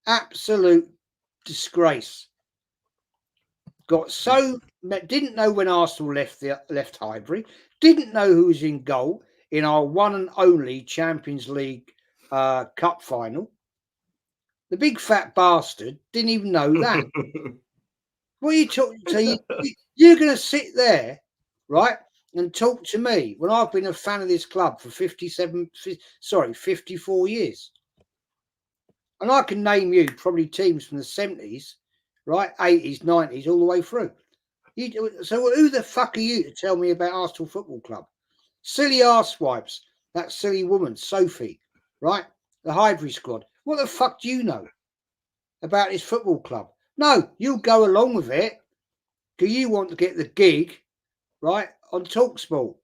Absolute disgrace. Didn't know when Arsenal left Highbury, didn't know who was in goal in our one and only Champions League Cup final. The big fat bastard didn't even know that. What are you talking to? You're going to sit there, right, and talk to me when I've been a fan of this club for 54 years. And I can name you probably teams from the 70s, right, 80s, 90s, all the way through. So who the fuck are you to tell me about Arsenal Football Club? Silly arsewipes, that silly woman, Sophie, right? The Highbury squad. What the fuck do you know about this football club? No, you'll go along with it because you want to get the gig, right, on TalkSport.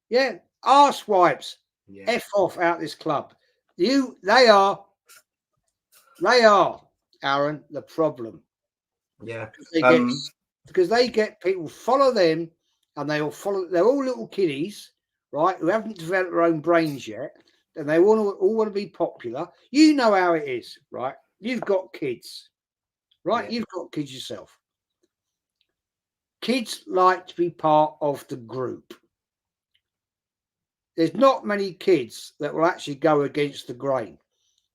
Yeah, arsewipes. Yeah. F off out this club. They are, Aaron, the problem. Yeah. Because they get people follow them, and they all follow. They're all little kiddies, right, who haven't developed their own brains yet, and they all want to be popular. You know how it is, right? You've got kids, right? Yeah. You've got kids yourself. Kids like to be part of the group. There's not many kids that will actually go against the grain.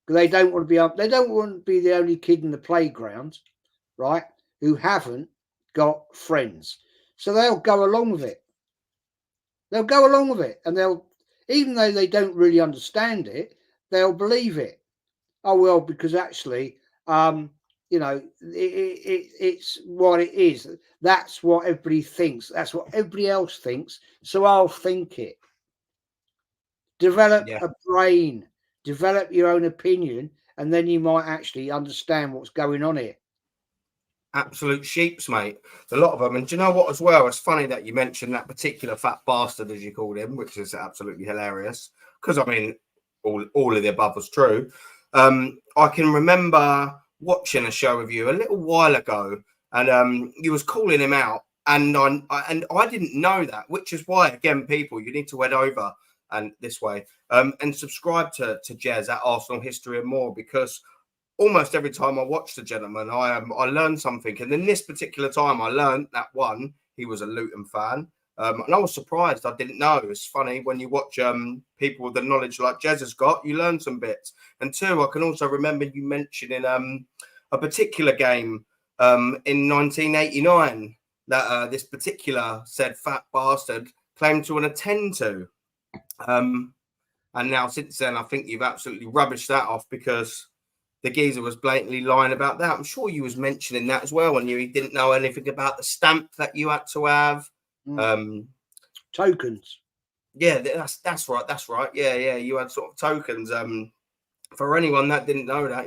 They don't want to be up. They don't want to be the only kid in the playground, right, who haven't got friends. So they'll go along with it. They'll go along with it, and they'll, even though they don't really understand it, they'll believe it. Oh well, because actually, you know, it's what it is. That's what everybody thinks. That's what everybody else thinks. So I'll think it. Develop a brain. Develop your own opinion, and then you might actually understand what's going on here. Absolute sheeps, mate. A lot of them. And do you know what as well? It's funny that you mentioned that particular fat bastard, as you called him, which is absolutely hilarious. Because, I mean, all of the above was true. I can remember watching a show with you a little while ago, and you was calling him out. And I didn't know that, which is why, again, people, you need to head over and this way and subscribe to JEZ at Arsenal History and More, because almost every time I watch the gentleman, I learn something. And then this particular time, I learned that one, he was a Luton fan. And I was surprised. I didn't know. It's funny when you watch people with the knowledge like Jez has got, you learn some bits. And two, I can also remember you mentioning a particular game in 1989 that this particular said fat bastard claimed to attend to. And now since then, I think you've absolutely rubbished that off, because the geezer was blatantly lying about that. I'm sure you was mentioning that as well, and you didn't know anything about the stamp that you had to have. Tokens. Yeah, that's right. That's right. Yeah. You had sort of tokens. For anyone that didn't know that,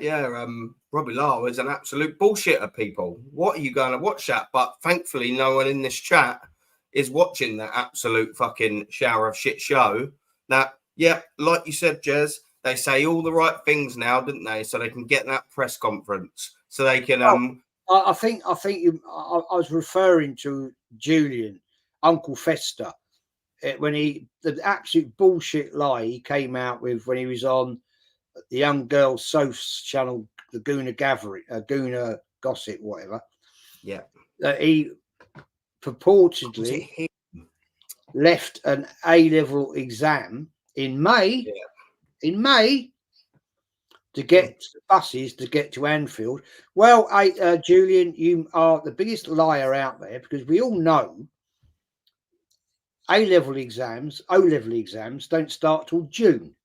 Robbie Lar is an absolute bullshitter, people. What are you going to watch that? But thankfully, no one in this chat is watching that absolute fucking shower of shit show. That, like you said, Jez, they say all the right things now, didn't they? So they can get that press conference. So they can I think I was referring to Julian, Uncle Fester, when the absolute bullshit lie he came out with when he was on the young girl Soph's channel, the Gooner Gossip, whatever. Yeah. He purportedly left an A-level exam in May. Yeah. In May, to get buses to get to Anfield. Well, Julian, you are the biggest liar out there, because we all know O-level exams don't start till June.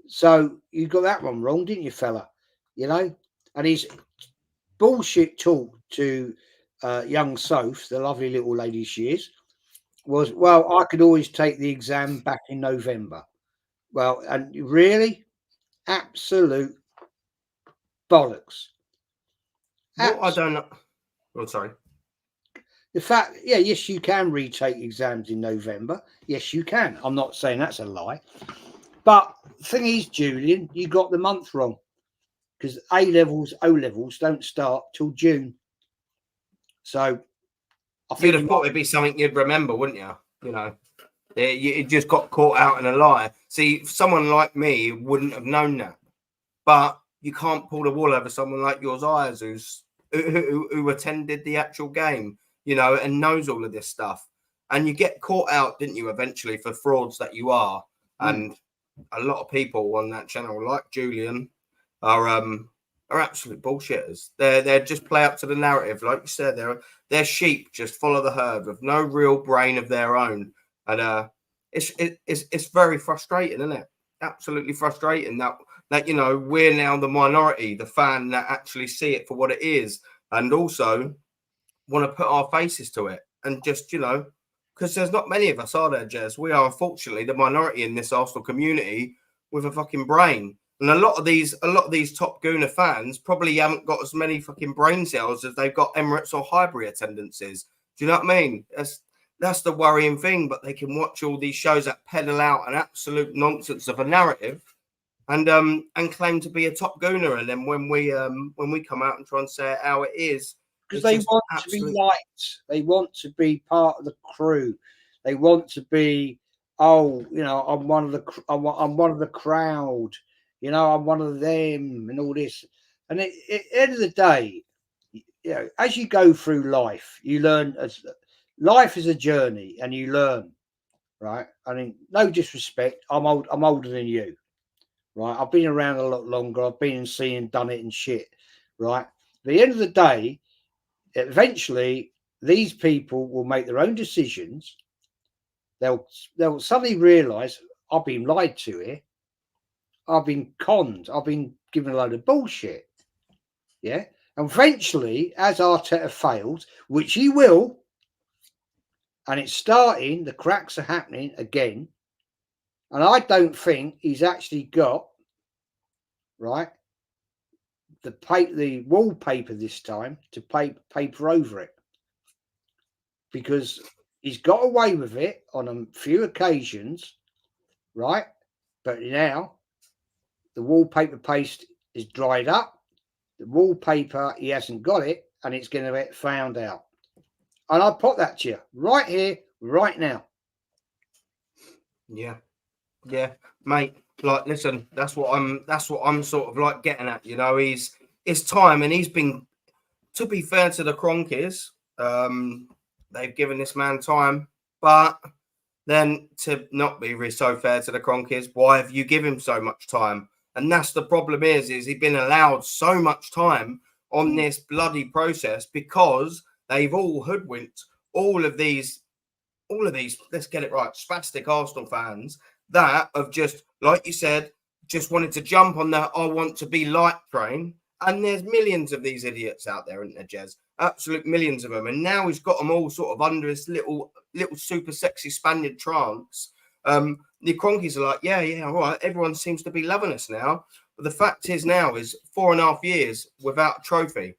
So you got that one wrong, didn't you, fella? You know, and his bullshit talk to young Soph, the lovely little lady she is, was, well, I could always take the exam back in November. Well, and really, absolute bollocks. What I don't know. Oh, sorry. The fact, yeah, yes, you can retake exams in November. Yes, you can. I'm not saying that's a lie. But the thing is, Julian, you got the month wrong, because A-levels, O-levels don't start till June. So I think you'd have thought it'd be something you'd remember, wouldn't you? You know, you just got caught out in a lie. See, someone like me wouldn't have known that. But you can't pull the wool over someone like yours eyes who attended the actual game, you know, and knows all of this stuff. And you get caught out, didn't you, eventually, for frauds that you are. And a lot of people on that channel, like Julian, are absolute bullshitters. They're just play up to the narrative, like you said. They're sheep, just follow the herd with no real brain of their own. And it's very frustrating, isn't it? Absolutely frustrating that you know, we're now the minority, the fan that actually see it for what it is, and also want to put our faces to it, and just, you know, because there's not many of us, are there, Jez? We are unfortunately the minority in this Arsenal community with a fucking brain. And a lot of these top Gooner fans probably haven't got as many fucking brain cells as they've got Emirates or Highbury attendances. Do you know what I mean? That's the worrying thing. But they can watch all these shows that peddle out an absolute nonsense of a narrative, and claim to be a top Gooner. And then when we come out and try and say how it is, because they want to be liked, they want to be part of the crew, they want to be, oh, you know, I'm one of the crowd, you know, I'm one of them, and all this. And at the end of the day, you know, as you go through life, you learn. As life is a journey, and you learn, right? I mean, no disrespect, I'm older than you, right? I've been around a lot longer. I've been and seen and done it and shit, right? At the end of the day, eventually these people will make their own decisions. They'll suddenly realize, I've been lied to here, I've been conned, I've been given a load of bullshit. Yeah. And eventually, as Arteta fails, which he will, and it's starting, the cracks are happening again, and I don't think he's actually got, right, the wallpaper this time to paper over it, because he's got away with it on a few occasions, right? But now the wallpaper paste is dried up. The wallpaper, he hasn't got it, and it's going to get found out. And I'll put that to you right here, right now. Yeah, mate. Like, listen, that's what I'm sort of like getting at. You know, it's time, and he's been, to be fair to the Cronkies, they've given this man time, but then to not be so fair to the Cronkies, why have you given him so much time? And that's the problem is he's been allowed so much time on this bloody process because they've all hoodwinked all of these, let's get it right, spastic Arsenal fans that have just, like you said, just wanted to jump on the I want to be like train. And there's millions of these idiots out there, isn't there, Jez? Absolute millions of them. And now he's got them all sort of under his little super sexy Spaniard trance. The Cronkies are like, yeah, all right. Everyone seems to be loving us now. But the fact is now is 4.5 years without a trophy.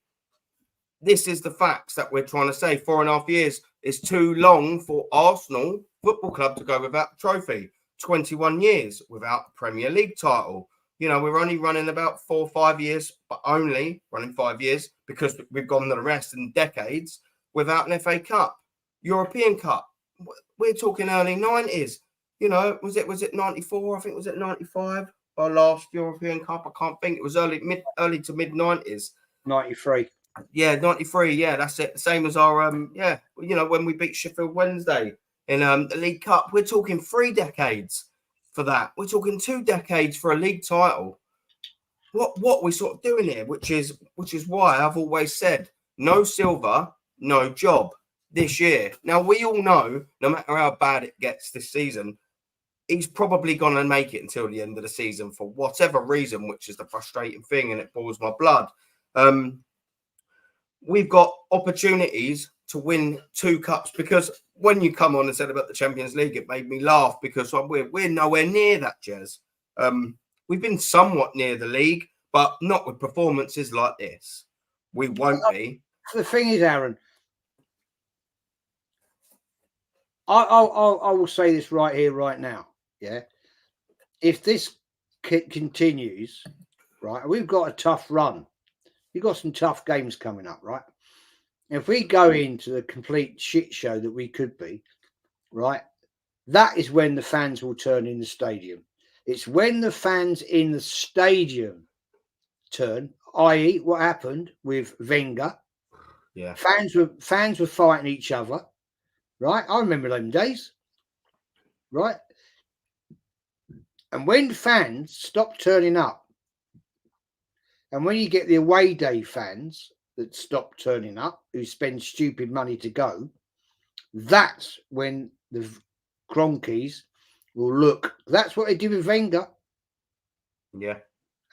This is the facts that we're trying to say. 4.5 years is too long for Arsenal Football Club to go without a trophy. 21 years without a Premier League title. You know, we're only running about 4 or 5 years, but only running 5 years because we've gone the rest in decades without an FA Cup, European Cup. We're talking early 90s. You know, was it 94? I think was it 95? Our last European Cup. I can't think. It was early to mid 90s. 93. Yeah, 93. Yeah, that's it. Same as our yeah. You know, when we beat Sheffield Wednesday in the League Cup, we're talking 3 decades for that. We're talking 2 decades for a league title. What we're sort of doing here, which is why I've always said no silver, no job this year. Now we all know, no matter how bad it gets this season, he's probably going to make it until the end of the season for whatever reason, which is the frustrating thing, and it boils my blood. We've got opportunities to win 2 cups, because when you come on and said about the Champions League, it made me laugh because we're nowhere near that, Jez. We've been somewhat near the league, but not with performances like this. We won't be. The thing is, Aaron, I will say this right here, right now. Yeah, if this continues, right, we've got a tough run. We've got some tough games coming up, right? If we go into the complete shit show that we could be, right, that is when the fans will turn in the stadium. It's when the fans in the stadium turn, i.e., what happened with Wenger. Yeah, fans were fighting each other, right? I remember them days, right? And when fans stop turning up, and when you get the away day fans that stop turning up, who spend stupid money to go, that's when the Cronkies will look. That's what they did with Wenger. Yeah.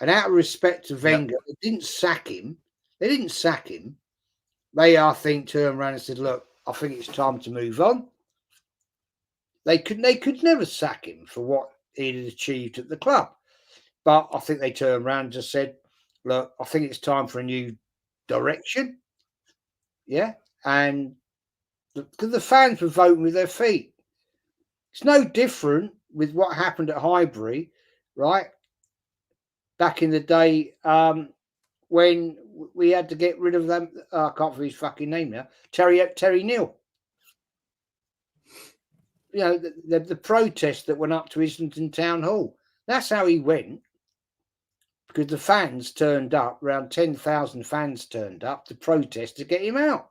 And out of respect to Wenger, They didn't sack him. They, I think, turned around and said, look, I think it's time to move on. They could never sack him for what he had achieved at the club. But I think they turned around and just said, look, I think it's time for a new direction. Yeah. And the fans were voting with their feet. It's no different with what happened at Highbury, right? Back in the day, when we had to get rid of them. I can't think his fucking name now. Terry Neal. You know, the protest that went up to Islington Town Hall. That's how he went. Because the fans turned up, around 10,000 fans turned up to protest to get him out.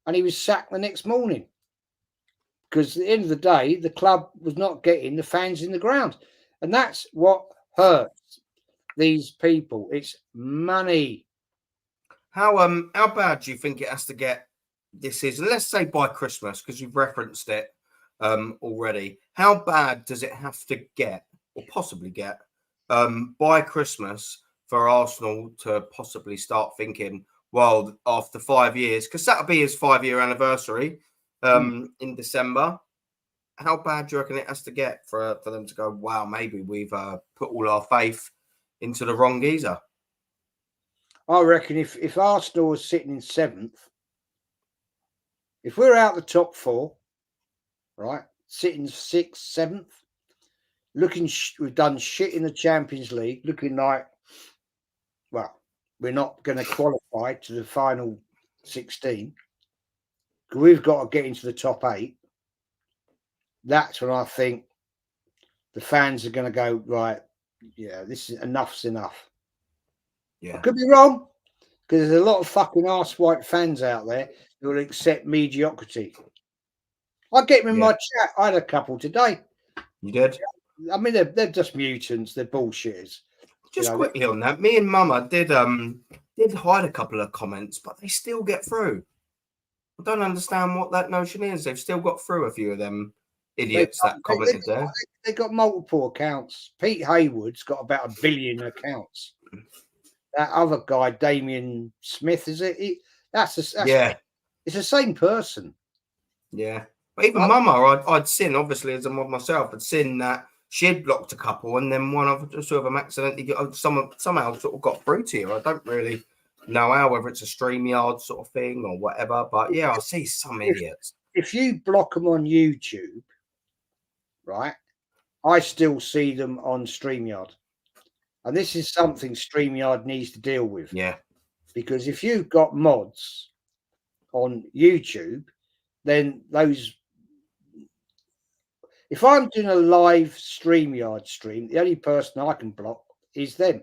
And he was sacked the next morning. Because at the end of the day, the club was not getting the fans in the ground. And that's what hurts these people. It's money. How bad do you think it has to get this season? Let's say by Christmas, because you've referenced it already. How bad does it have to get, or possibly get, by Christmas for Arsenal to possibly start thinking, well, after 5 years, because that'll be his 5-year anniversary in December. How bad do you reckon it has to get for them to go, wow, maybe we've put all our faith into the wrong geezer? I reckon if Arsenal was sitting in 7th, if we're out the top 4, right, sitting 6th, 7th, looking, we've done shit in the Champions League, looking like, well, we're not going to qualify to the final 16. We've got to get into the top 8. That's when I think the fans are going to go, right, yeah, this is enough's enough. Yeah. I could be wrong, because there's a lot of fucking arse-white fans out there who will accept mediocrity. I get them in my chat. I had a couple today. You did? I mean, they're just mutants. They're bullshitters. Just quickly on that, me and Mama did hide a couple of comments, but they still get through. I don't understand what that notion is. They've still got through, a few of them idiots that commented there. They've got multiple accounts. Pete Hayward's got about 1 billion accounts. That other guy, Damien Smith, is it? Yeah. It's the same person. Yeah. But even Mama, I'd seen, obviously, as a mod myself, I'd seen that she'd blocked a couple, and then one of them accidentally somehow sort of got through to you. I don't really know how, whether it's a StreamYard sort of thing or whatever. But yeah, I see some idiots. If you block them on YouTube, right, I still see them on StreamYard. And this is something StreamYard needs to deal with. Yeah. Because if you've got mods on YouTube, then those... If I'm doing a live StreamYard stream, the only person I can block is them.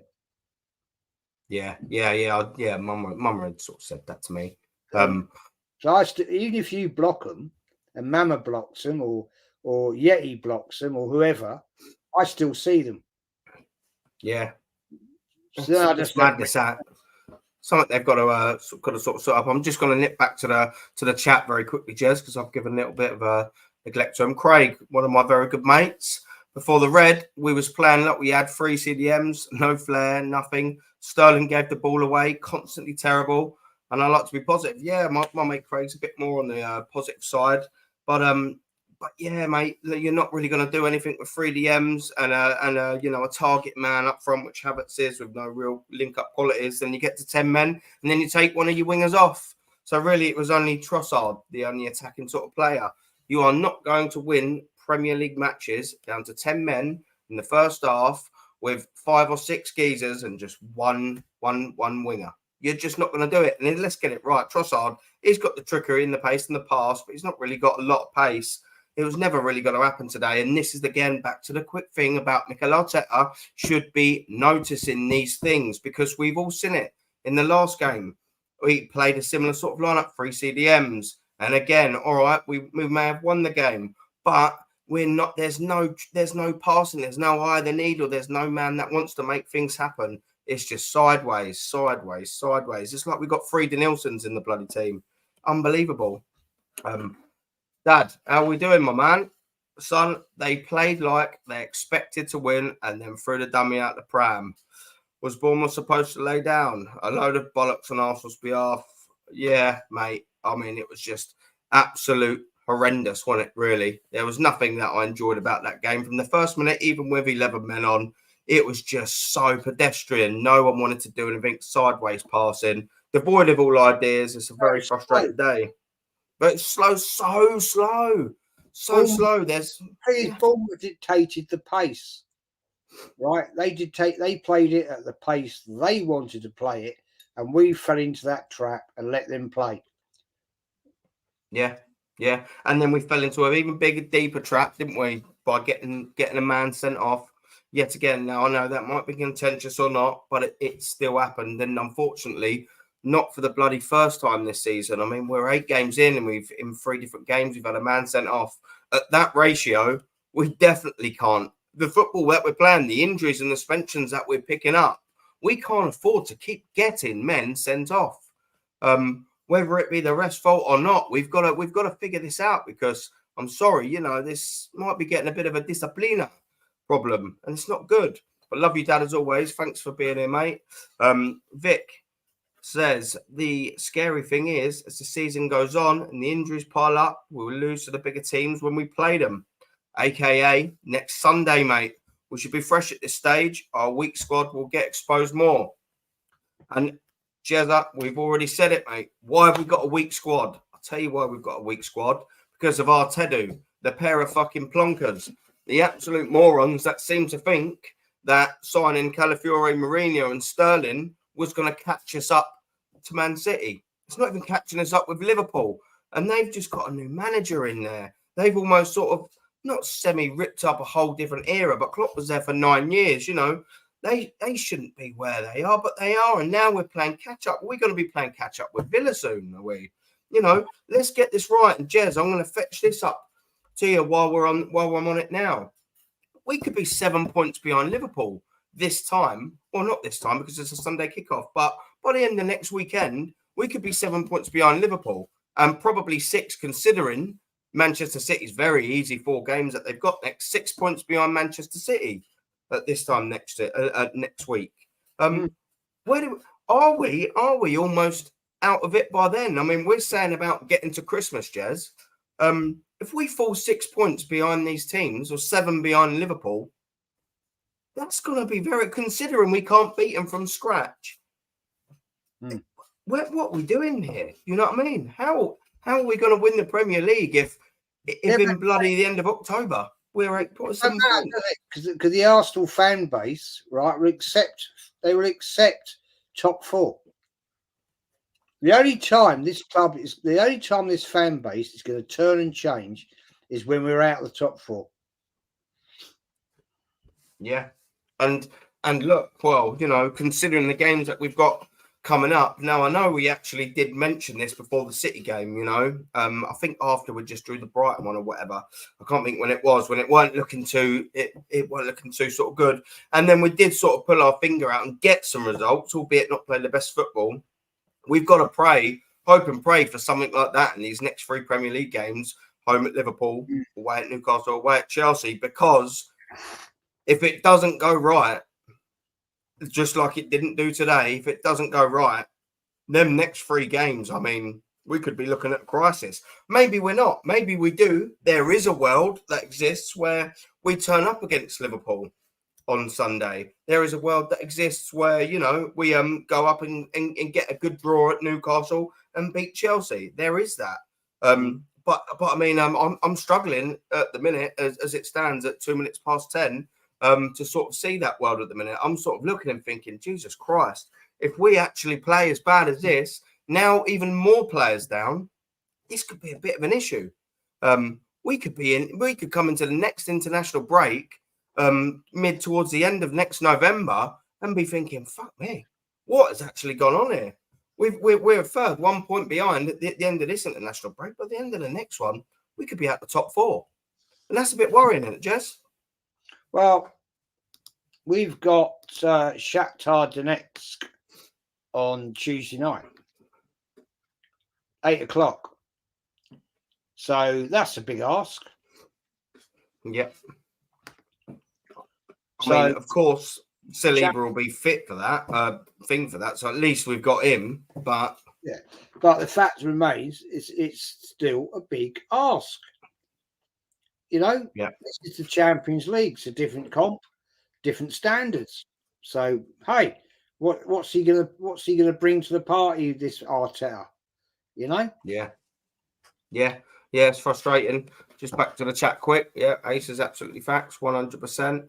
Yeah. Mama had sort of said that to me. So even if you block them, and Mama blocks them, or Yeti blocks them, or whoever, I still see them. Yeah. So it's madness that. Something they've got to sort of set up. I'm just going to nip back to the chat very quickly, Jez, because I've given a little bit of a neglect to him. Craig, one of my very good mates. Before the red, we was playing like we had 3 CDMs, no flair, nothing. Sterling gave the ball away, constantly terrible. And I like to be positive. Yeah, my mate Craig's a bit more on the positive side, but yeah, mate, you're not really going to do anything with 3 DMs and a target man up front, which Havertz is, with no real link-up qualities. Then you get to 10 men, and then you take one of your wingers off. So really, it was only Trossard, the only attacking sort of player. You are not going to win Premier League matches down to 10 men in the first half with 5 or 6 geezers and just one winger. You're just not going to do it. And then let's get it right. Trossard, he's got the trickery and the pace in the past, but he's not really got a lot of pace. It was never really going to happen today. And this is, again, back to the quick thing about Mikel Arteta should be noticing these things, because we've all seen it. In the last game, we played a similar sort of lineup, 3 CDMs. And again, all right, we may have won the game, but we're not. There's no passing. There's no eye of the needle. There's no man that wants to make things happen. It's just sideways. It's like we got 3 Denilsons in the bloody team. Unbelievable. Dad, how are we doing, my man? Son, they played like they expected to win and then threw the dummy out the pram. Was Bournemouth supposed to lay down? A load of bollocks on Arsenal's behalf. Yeah, mate. I mean, it was just absolute horrendous, wasn't it, really? There was nothing that I enjoyed about that game. From the first minute, even with 11 men on, it was just so pedestrian. No one wanted to do anything sideways passing. Devoid of all ideas. It's a very frustrating day. But it's slow, so slow. So slow. Bournemouth dictated the pace. Right? They played it at the pace they wanted to play it, and we fell into that trap and let them play. Yeah. And then we fell into an even bigger, deeper trap, didn't we? By getting a man sent off. Yet again, now I know that might be contentious or not, but it still happened. And unfortunately, not for the bloody first time this season. I mean, we're 8 games in, and in 3 different games, we've had a man sent off. At that ratio, we definitely can't. The football that we're playing, the injuries and the suspensions that we're picking up, we can't afford to keep getting men sent off. Whether it be the ref's fault or not, we've got to figure this out, because I'm sorry, this might be getting a bit of a disciplina problem, and it's not good. But love you, Dad, as always. Thanks for being here, mate. Vic says the scary thing is, as the season goes on and the injuries pile up, we will lose to the bigger teams when we play them. AKA next Sunday, mate. We should be fresh at this stage. Our weak squad will get exposed more. And JEZ, we've already said it, mate. Why have we got a weak squad? I'll tell you why we've got a weak squad. Because of Arteta, the pair of fucking plonkers. The absolute morons that seem to think that signing Calafiore, Mourinho and Sterling was going to catch us up to Man City. It's not even catching us up with Liverpool. And they've just got a new manager in there. They've almost sort of not semi-ripped up a whole different era, but Klopp was there for 9 years, They shouldn't be where they are, but they are. And now we're playing catch-up. We're going to be playing catch-up with Villa soon, are we? Let's get this right. And JEZ, I'm going to fetch this up to you while I'm on it now. We could be 7 points behind Liverpool this time. Well, not this time, because it's a Sunday kickoff. But by the end of next weekend, we could be 7 points behind Liverpool, and probably 6, considering Manchester City's very easy 4 games that they've got next. 6 points behind Manchester City at this time next week. Are we almost out of it by then? I mean, we're saying about getting to Christmas, JEZ. If we fall 6 points behind these teams, or 7 behind Liverpool, that's going to be very, considering we can't beat them from scratch. What are we doing here? You know what I mean? How are we going to win the Premier League if in bloody the end of October? we're 8 points, Doesn't 7 matter, points. because the Arsenal fan base, right, will accept top 4. The only time this fan base is going to turn and change is when we're out of the top 4. Yeah, and look, well, you know, considering the games that we've got coming up now, I know we actually did mention this before the City game. You know, I think after we just drew the Brighton one or whatever. I can't think when it was, when it weren't looking too sort of good, and then we did sort of pull our finger out and get some results, albeit not playing the best football. We've got to hope and pray for something like that in these next 3 Premier League games: home at Liverpool, away at Newcastle, away at Chelsea, because if it doesn't go right, just like it didn't do today, if it doesn't go right, them next 3 games, I mean, we could be looking at a crisis. Maybe we're not. Maybe we do. There is a world that exists where we turn up against Liverpool on Sunday. There is a world that exists where, you know, we go up and get a good draw at Newcastle and beat Chelsea. There is that. But I mean, I'm struggling at the minute as it stands at 2 minutes past 10. To sort of see that world at the minute. I'm sort of looking and thinking, Jesus Christ, if we actually play as bad as this, now even more players down, this could be a bit of an issue. We could come into the next international break, mid towards the end of next November, and be thinking, fuck me, what has actually gone on here? We're a third, 1 point behind at the end of this international break. But at the end of the next one, we could be at the top 4. And that's a bit worrying, isn't it, Jez? Well, we've got Shakhtar Donetsk on Tuesday night, 8 o'clock. So that's a big ask. Yep. I mean, of course, Saliba will be fit for that So at least we've got him. But yeah, but the fact remains, it's still a big ask. You know, This is the Champions League. It's a different comp, different standards. So hey, what's he gonna bring to the party? This Arteta, you know? Yeah, it's frustrating. Just back to the chat quick. Yeah, Ace is absolutely facts, 100%.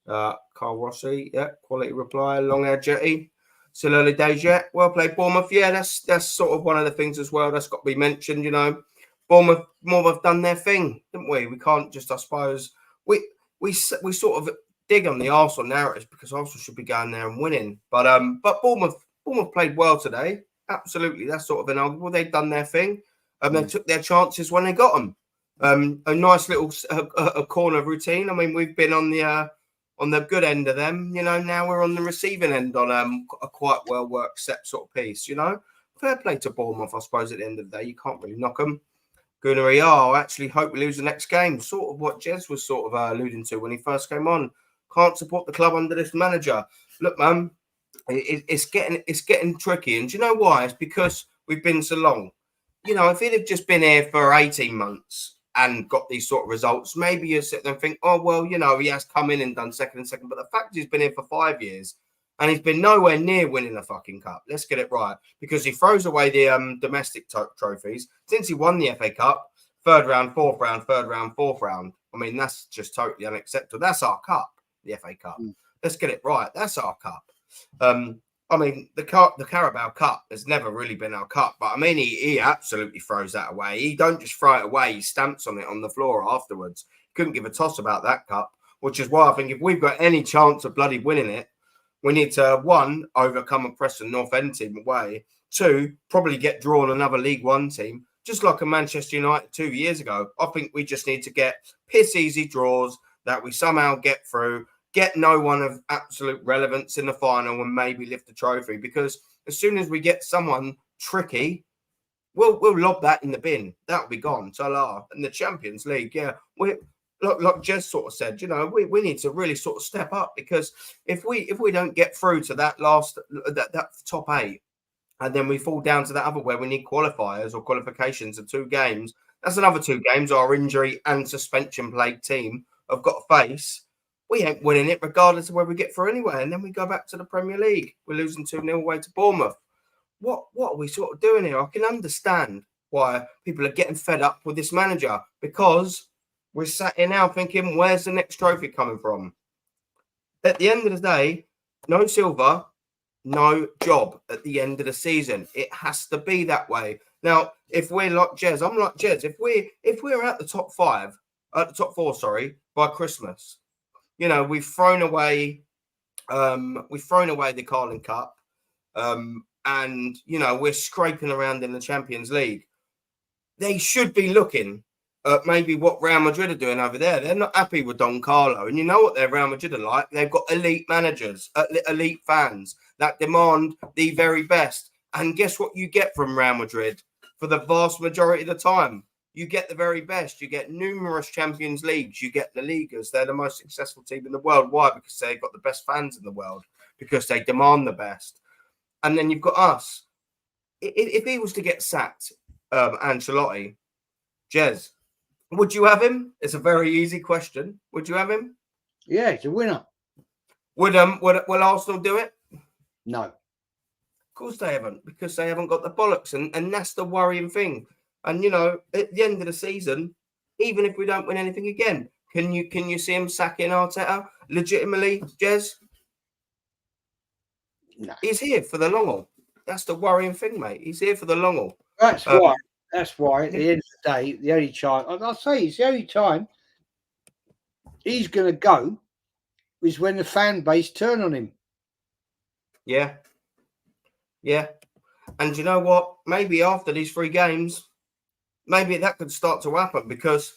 Carl Rossi, quality reply. Long hair Jetty, still early days yet. Well played, Bournemouth. Yeah, that's sort of one of the things as well that's got to be mentioned. You know, Bournemouth done their thing, didn't we? We can't just, I suppose, we sort of dig on the Arsenal narratives because Arsenal should be going there and winning. But Bournemouth played well today. Absolutely, that's sort of inarguable. They've done their thing. They took their chances when they got them. A nice little a corner routine. I mean, we've been on the good end of them. You know, now we're on the receiving end on a quite well worked set sort of piece. You know, fair play to Bournemouth. I suppose at the end of the day, you can't really knock them. Gunnery, I actually hope we lose the next game. Sort of what Jez was sort of alluding to when he first came on. Can't support the club under this manager. Look, man, it's getting tricky. And do you know why? It's because we've been so long. You know, if he'd have just been here for 18 months and got these sort of results, maybe you sit there and think, oh, well, you know, he has come in and done second. But the fact he's been here for 5 years and he's been nowhere near winning a fucking cup. Let's get it right. Because he throws away the domestic trophies. Since he won the FA Cup, 3rd round, 4th round, 3rd round, 4th round. I mean, that's just totally unacceptable. That's our cup, the FA Cup. Let's get it right. That's our cup. I mean, the Carabao Cup has never really been our cup, but I mean, he absolutely throws that away. He don't just throw it away; he stamps on it on the floor afterwards. Couldn't give a toss about that cup, which is why I think if we've got any chance of bloody winning it, we need to 1, overcome a Preston North End team away. 2, probably get drawn another League One team, just like a Manchester United 2 years ago. I think we just need to get piss easy draws that we somehow get through. Get no one of absolute relevance in the final and maybe lift the trophy, because as soon as we get someone tricky, we'll lob that in the bin. That'll be gone. Salah and the Champions League. Yeah, like Jez sort of said, you know, we need to really sort of step up, because if we don't get through to that last that top 8, and then we fall down to that other where we need qualifiers or qualifications of 2 games, that's another 2 games our injury and suspension plagued team have got to face. We ain't winning it regardless of where we get through anyway. And then we go back to the Premier League. We're losing 2-0 away to Bournemouth. What are we sort of doing here? I can understand why people are getting fed up with this manager, because we're sat here now thinking, where's the next trophy coming from? At the end of the day, no silver, no job at the end of the season. It has to be that way. Now, if we're like JEZ, I'm like JEZ. If we're at the top four, by Christmas, you know, we've thrown away the Carling Cup, and you know, we're scraping around in the Champions League. They should be looking at maybe what Real Madrid are doing over there. They're not happy with Don Carlo, and you know what their Real Madrid are like. They've got elite managers, elite fans that demand the very best. And guess what you get from Real Madrid for the vast majority of the time? You get the very best. You get numerous Champions Leagues. You get the Ligas. They're the most successful team in the world. Why? Because they've got the best fans in the world. Because they demand the best. And then you've got us. If he was to get sacked, Ancelotti, JEZ, would you have him? It's a very easy question. Would you have him? Yeah, he's a winner. Will Arsenal do it? No. Of course they haven't, because they haven't got the bollocks, and that's the worrying thing. And you know, at the end of the season, even if we don't win anything again, can you see him sacking Arteta legitimately, JEZ? No. He's here for the long haul. That's the worrying thing, mate. He's here for the long haul. That's why. That's why. At the end of the day, the only time I'll say it's the only time he's going to go is when the fan base turn on him. Yeah. Yeah. And you know what? Maybe after these 3 games, maybe that could start to happen, because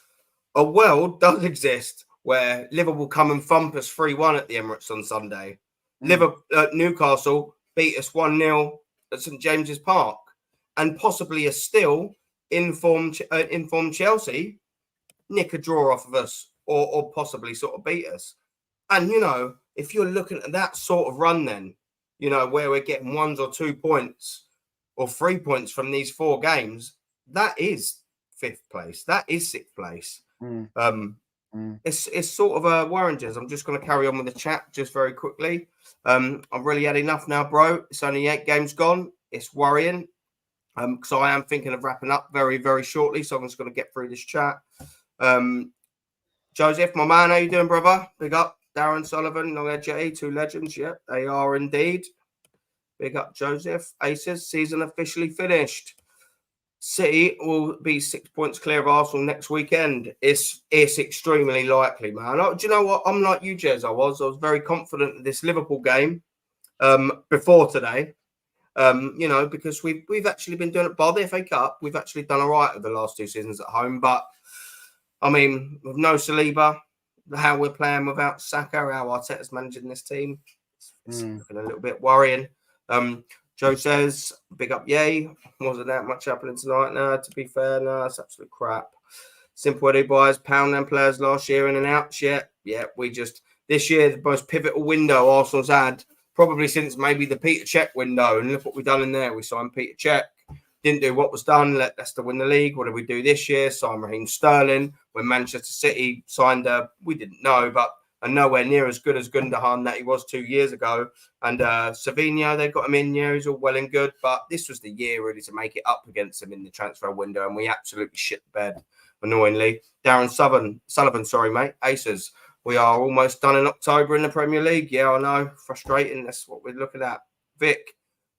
a world does exist where Liverpool come and thump us 3-1 at the Emirates on Sunday. Newcastle beat us 1-0 at St James's Park, and possibly a still informed Chelsea nick a draw off of us, or possibly sort of beat us. And you know, if you're looking at that sort of run, then you know, where we're getting 1 or 2 points or 3 points from these 4 games, that is 5th place. That is 6th place. It's sort of a warranges. I'm just going to carry on with the chat just very quickly. I've really had enough now, bro. It's only 8 games gone. It's worrying. Because I am thinking of wrapping up very, very shortly. So I'm just going to get through this chat. Joseph, my man, how you doing, brother? Big up. Darren Sullivan, Long Edge, 2 legends. Yeah, they are indeed. Big up, Joseph. Aces, season officially finished. City will be 6 points clear of Arsenal next weekend. It's extremely likely, man. Do you know what? I'm like you, JEZ. I was very confident in this Liverpool game before today. You know, because we've actually been doing it by the FA Cup. We've actually done all right over the last 2 seasons at home. But, I mean, with no Saliba, how we're playing without Saka, how Arteta's managing this team, it's looking a little bit worrying. Joe says, big up, yay. Wasn't that much happening tonight? No, to be fair, no, it's absolute crap. Simple Eddie buys pound them players last year in and out. Yeah, this year, the most pivotal window Arsenal's had, probably since maybe the Peter Cech window. And look what we've done in there. We signed Peter Cech. Didn't do what was done. Let Leicester win the league. What did we do this year? Signed Raheem Sterling. When Manchester City signed, we didn't know, but nowhere near as good as Gundogan that he was 2 years ago. And Savinho, they got him in. Yeah, he's all well and good. But this was the year really to make it up against him in the transfer window. And we absolutely shit the bed, annoyingly. Darren Sullivan, sorry, mate. Aces. We are almost done in October in the Premier League. Yeah, I know. Frustrating. That's what we're looking at. Vic,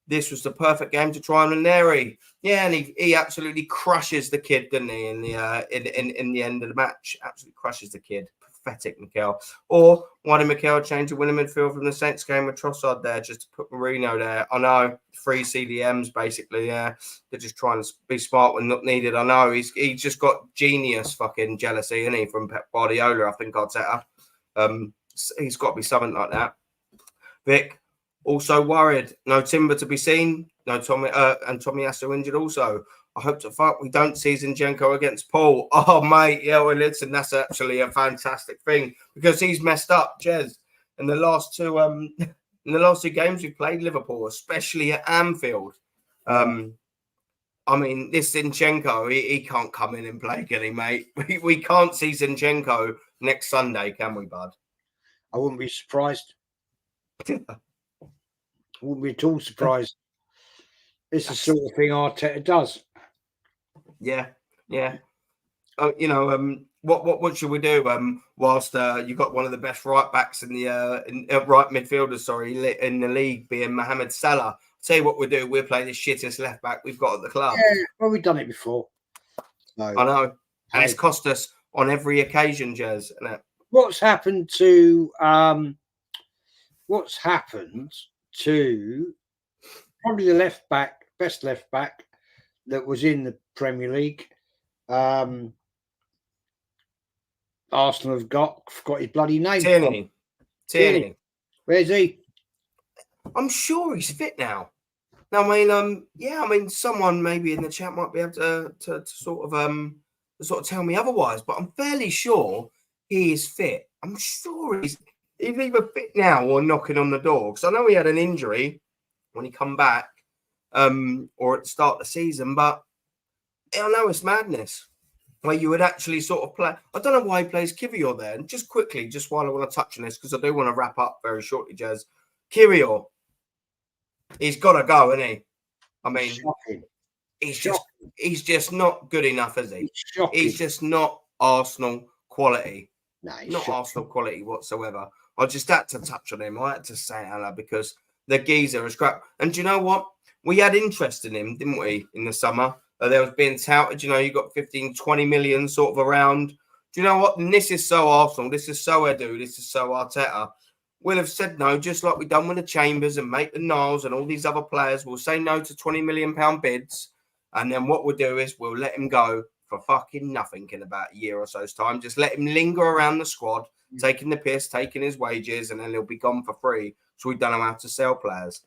this was the perfect game to try on Neri. Yeah, and he absolutely crushes the kid, doesn't he, in the end of the match? Absolutely crushes the kid. Pathetic, Mikel. Or why did Mikel change the winning midfield from the Saints game with Trossard there just to put Mourinho there? I know. 3 CDMs, basically, yeah. They're just trying to be smart when not needed. I know. He's just got genius fucking jealousy, isn't he, from Pep Guardiola, I think Arteta. He's got to be something like that. Vic, also worried. No Timber to be seen. No Tommy and Tomiyasu injured also. I hope to fuck we don't see Zinchenko against Paul. Oh, mate. Yeah, well, listen, that's actually a fantastic thing because he's messed up, JEZ. In the last 2 games we played Liverpool, especially at Anfield. I mean, this Zinchenko, he can't come in and play, can he, mate? We can't see Zinchenko next Sunday, can we, bud? I wouldn't be surprised. I wouldn't be at all surprised. It's the sort of thing Arteta does. Yeah. You What should we do? Whilst you got one of the best right backs in the right midfielders, sorry, in the league, being Mohamed Salah. Tell you what we'll do. We'll play the shittest left back we've got at the club. Yeah, well, we've done it before. So, I know, and it's cost us on every occasion, Jez. Isn't it? What's happened to probably the best left back that was in the Premier League? Arsenal have forgot his bloody name. Tierney. Where's he? I'm sure he's fit now. I mean, someone maybe in the chat might be able to sort of tell me otherwise, but I'm fairly sure he is fit. I'm sure he's either fit now or knocking on the door, because I know he had an injury when he come back, or at the start of the season. But I know it's madness where you would actually sort of play. I don't know why he plays Kivior there. And just quickly, just while I want to touch on this, because I do want to wrap up very shortly, Jez. Kivior, he's got to go, isn't he? I mean, Shocking. He's just not good enough, is he? He's just not Arsenal quality. No, not Arsenal quality whatsoever. I just had to touch on him. I had to say it, because the geezer is crap. And do you know what? We had interest in him, didn't we, in the summer? There was being touted, you got 15, 20 million sort of around. Do you know what? And this is so Arsenal. This is so Edu. This is so Arteta. We'll have said no, just like we've done with the Chambers and Maitland-Niles and all these other players. We'll say no to £20 million bids. And then what we'll do is we'll let him go for fucking nothing in about a year or so's time. Just let him linger around the squad, taking the piss, taking his wages, and then he'll be gone for free. So we don't know how to sell players.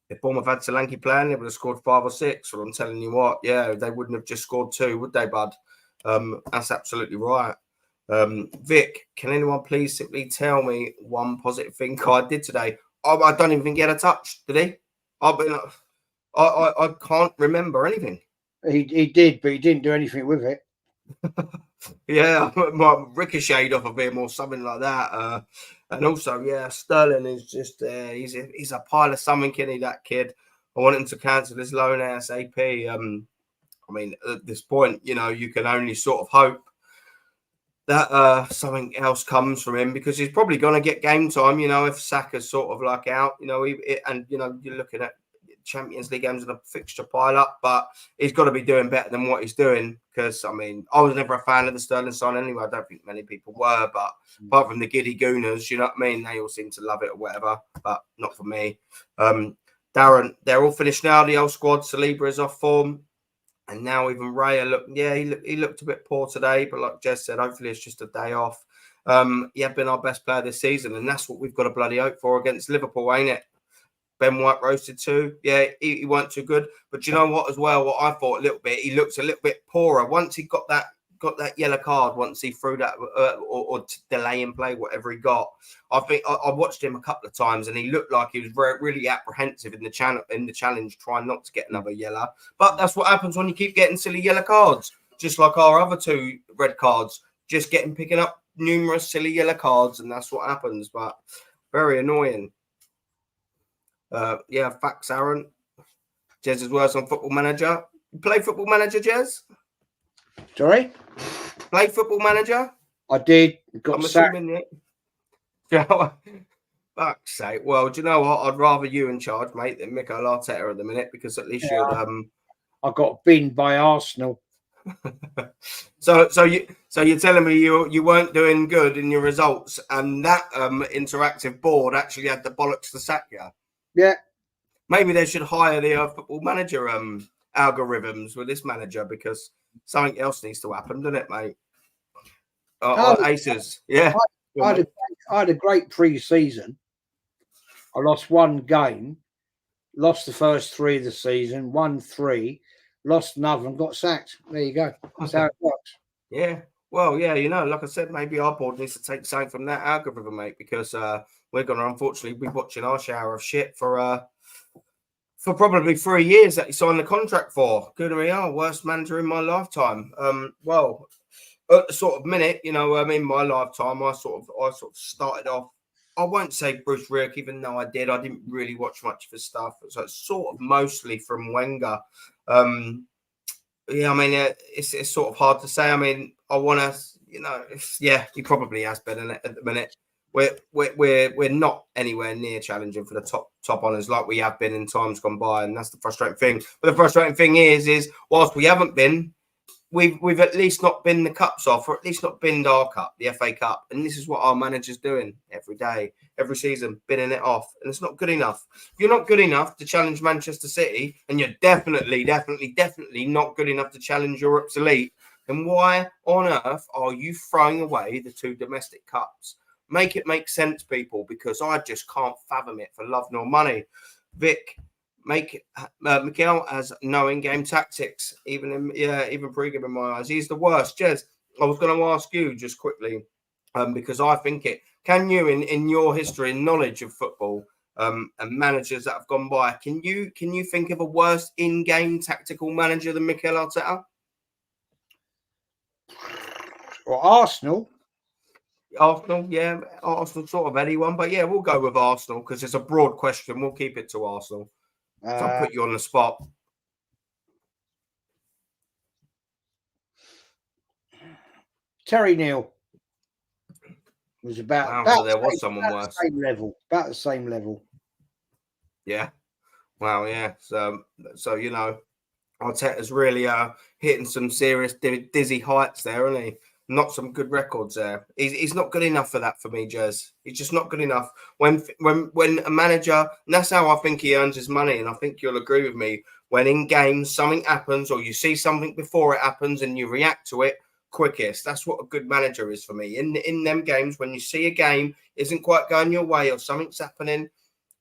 If Bournemouth had Solanke playing, they would have scored 5 or 6. Well, I'm telling you what, yeah, they wouldn't have just scored 2, would they, bud? That's absolutely right. Vic, can anyone please simply tell me one positive thing I did today? I don't even get a touch, did he? I can't remember anything. He did, but he didn't do anything with it. Yeah, ricocheted off of him or something like that. And also, yeah, Sterling is just he's a pile of something, isn't he, that kid? I want him to cancel his loan ASAP. I mean, at this point, you can only sort of hope that something else comes from him, because he's probably going to get game time, if Saka's sort of like out, you're looking at Champions League games and a fixture pile up, but he's got to be doing better than what he's doing, because, I mean, I was never a fan of the Sterling sign anyway. I don't think many people were, but apart from the giddy gooners, you know what I mean? They all seem to love it or whatever, but not for me. Darren, they're all finished now, the old squad. Saliba is off form. And now even Raya, he looked a bit poor today, but like Jez said, hopefully it's just a day off. He had been our best player this season, and that's what we've got to bloody hope for against Liverpool, ain't it? Ben White roasted too. Yeah, he weren't too good. But you know what as well, what I thought a little bit, he looked a little bit poorer. Once he got that yellow card, once he threw that or delay in play, whatever he got. I think I watched him a couple of times and he looked like he was really apprehensive in the challenge, trying not to get another yellow. But that's what happens when you keep getting silly yellow cards, just like our other 2 red cards, just picking up numerous silly yellow cards, and that's what happens. But very annoying. Yeah, facts, Aaron. Jez is worse on Football Manager. You play Football Manager, Jez? Sorry? Play Football Manager? I did. Got sacked. Fuck's sake. Well, do you know what? I'd rather you in charge, mate, than Mikel Arteta at the minute, because at least you'd I got binned by Arsenal. So you're telling me you weren't doing good in your results, and that interactive board actually had the bollocks to sack you? Yeah. Maybe they should hire the Football Manager algorithms with this manager, because something else needs to happen, doesn't it, mate? Aces. Yeah. I had a great pre-season. I lost 1 game, lost the first 3 of the season, won 3, lost another and got sacked. There you go. That's how it works. Yeah. Well, yeah, like I said, maybe our board needs to take something from that algorithm, mate, because we're going to unfortunately be watching our shower of shit for probably 3 years that he signed the contract for. Good me, worst manager in my lifetime. Well, at the sort of minute, in my lifetime, I sort of started off. I won't say Bruce Rioch, even though I didn't really watch much of his stuff. So it's sort of mostly from Wenger. Yeah, I mean, it's sort of hard to say. I mean, I want to, yeah, he probably has been in it at the minute. We're not anywhere near challenging for the top honours like we have been in times gone by, and that's the frustrating thing. But the frustrating thing is whilst we haven't been, we've at least not binned the cups off, or at least not binned our cup, the FA Cup. And this is what our manager's doing every day, every season, binning it off. And it's not good enough. If you're not good enough to challenge Manchester City, and you're definitely not good enough to challenge Europe's elite, then why on earth are you throwing away the 2 domestic cups? Make it make sense, people, because I just can't fathom it for love nor money. Vic, Mikel has no in-game tactics, even pre-game in my eyes. He's the worst. Jez, I was going to ask you just quickly, because I think it. Can you, in your history and knowledge of football, and managers that have gone by, can you think of a worse in-game tactical manager than Mikel Arteta? Or Arsenal, yeah, Arsenal sort of anyone, but yeah, we'll go with Arsenal because it's a broad question. We'll keep it to Arsenal. So I'll put you on the spot. Terry Neal was about so there was someone worse. About the same level. Yeah. Wow. Yeah. So Arteta's really hitting some serious dizzy heights there, isn't he? Not some good records there. He's not good enough for that for me, Jez. He's just not good enough. When a manager, and that's how I think he earns his money, and I think you'll agree with me, when in games something happens or you see something before it happens and you react to it quickest. That's what a good manager is for me. In them games, when you see a game isn't quite going your way or something's happening,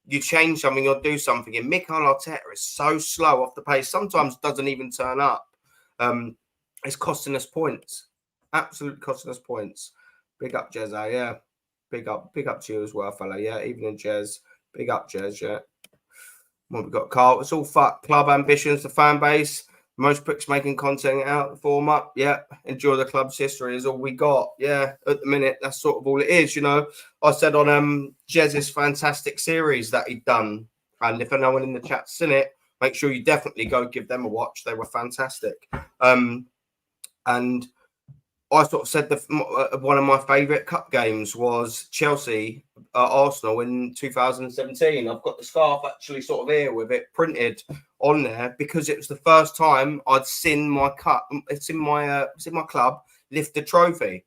you change something or do something. And Mikel Arteta is so slow off the pace, sometimes doesn't even turn up. It's costing us points. Absolutely costing us points. Big up, Jez. Yeah. Big up to you as well, fella. Yeah, evening, Jez. Big up, Jez. Yeah. What we got, Carl? It's all club ambitions, the fan base. Most pricks making content out the form up. Yeah. Enjoy the club's history is all we got. Yeah. At the minute, that's sort of all it is. I said on Jez's fantastic series that he'd done, and if anyone in the chat's seen it, make sure you definitely go give them a watch. They were fantastic. And I sort of said one of my favourite cup games was Chelsea Arsenal in 2017. I've got the scarf actually sort of here with it printed on there because it was the first time I'd seen my cup. It's in my club lift the trophy,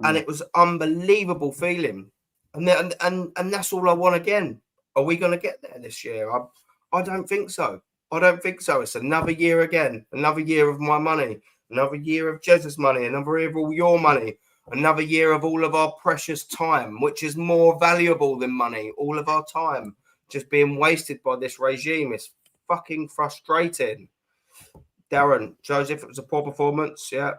and it was unbelievable feeling. And that's all I want again. Are we going to get there this year? I don't think so. It's another year again, another year of my money. Another year of JEZ's money, another year of all your money, another year of all of our precious time, which is more valuable than money. All of our time just being wasted by this regime. It's fucking frustrating. Darren, Joseph, it was a poor performance. Yeah.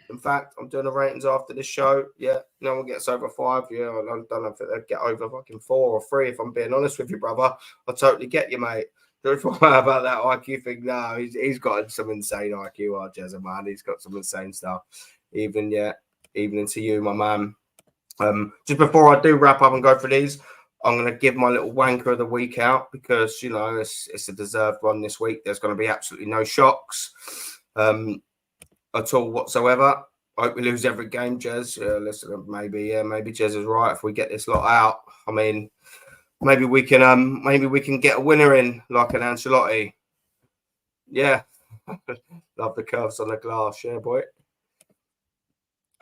In fact, I'm doing the ratings after this show. Yeah. No one gets over 5. Yeah. I don't know if they'll get over fucking 4 or 3, if I'm being honest with you, brother. I totally get you, mate. Don't worry about that IQ thing. No, he's got some insane IQ, our Jezza, man. He's got some insane stuff. Evening to you, my man. Just before I do wrap up and go for these, I'm going to give my little wanker of the week out because, it's a deserved one this week. There's going to be absolutely no shocks at all whatsoever. I hope we lose every game, Jez. Listen, maybe Jez is right if we get this lot out. I mean, maybe we can get a winner in like an Ancelotti. Yeah. Love the curves on the glass, yeah, boy.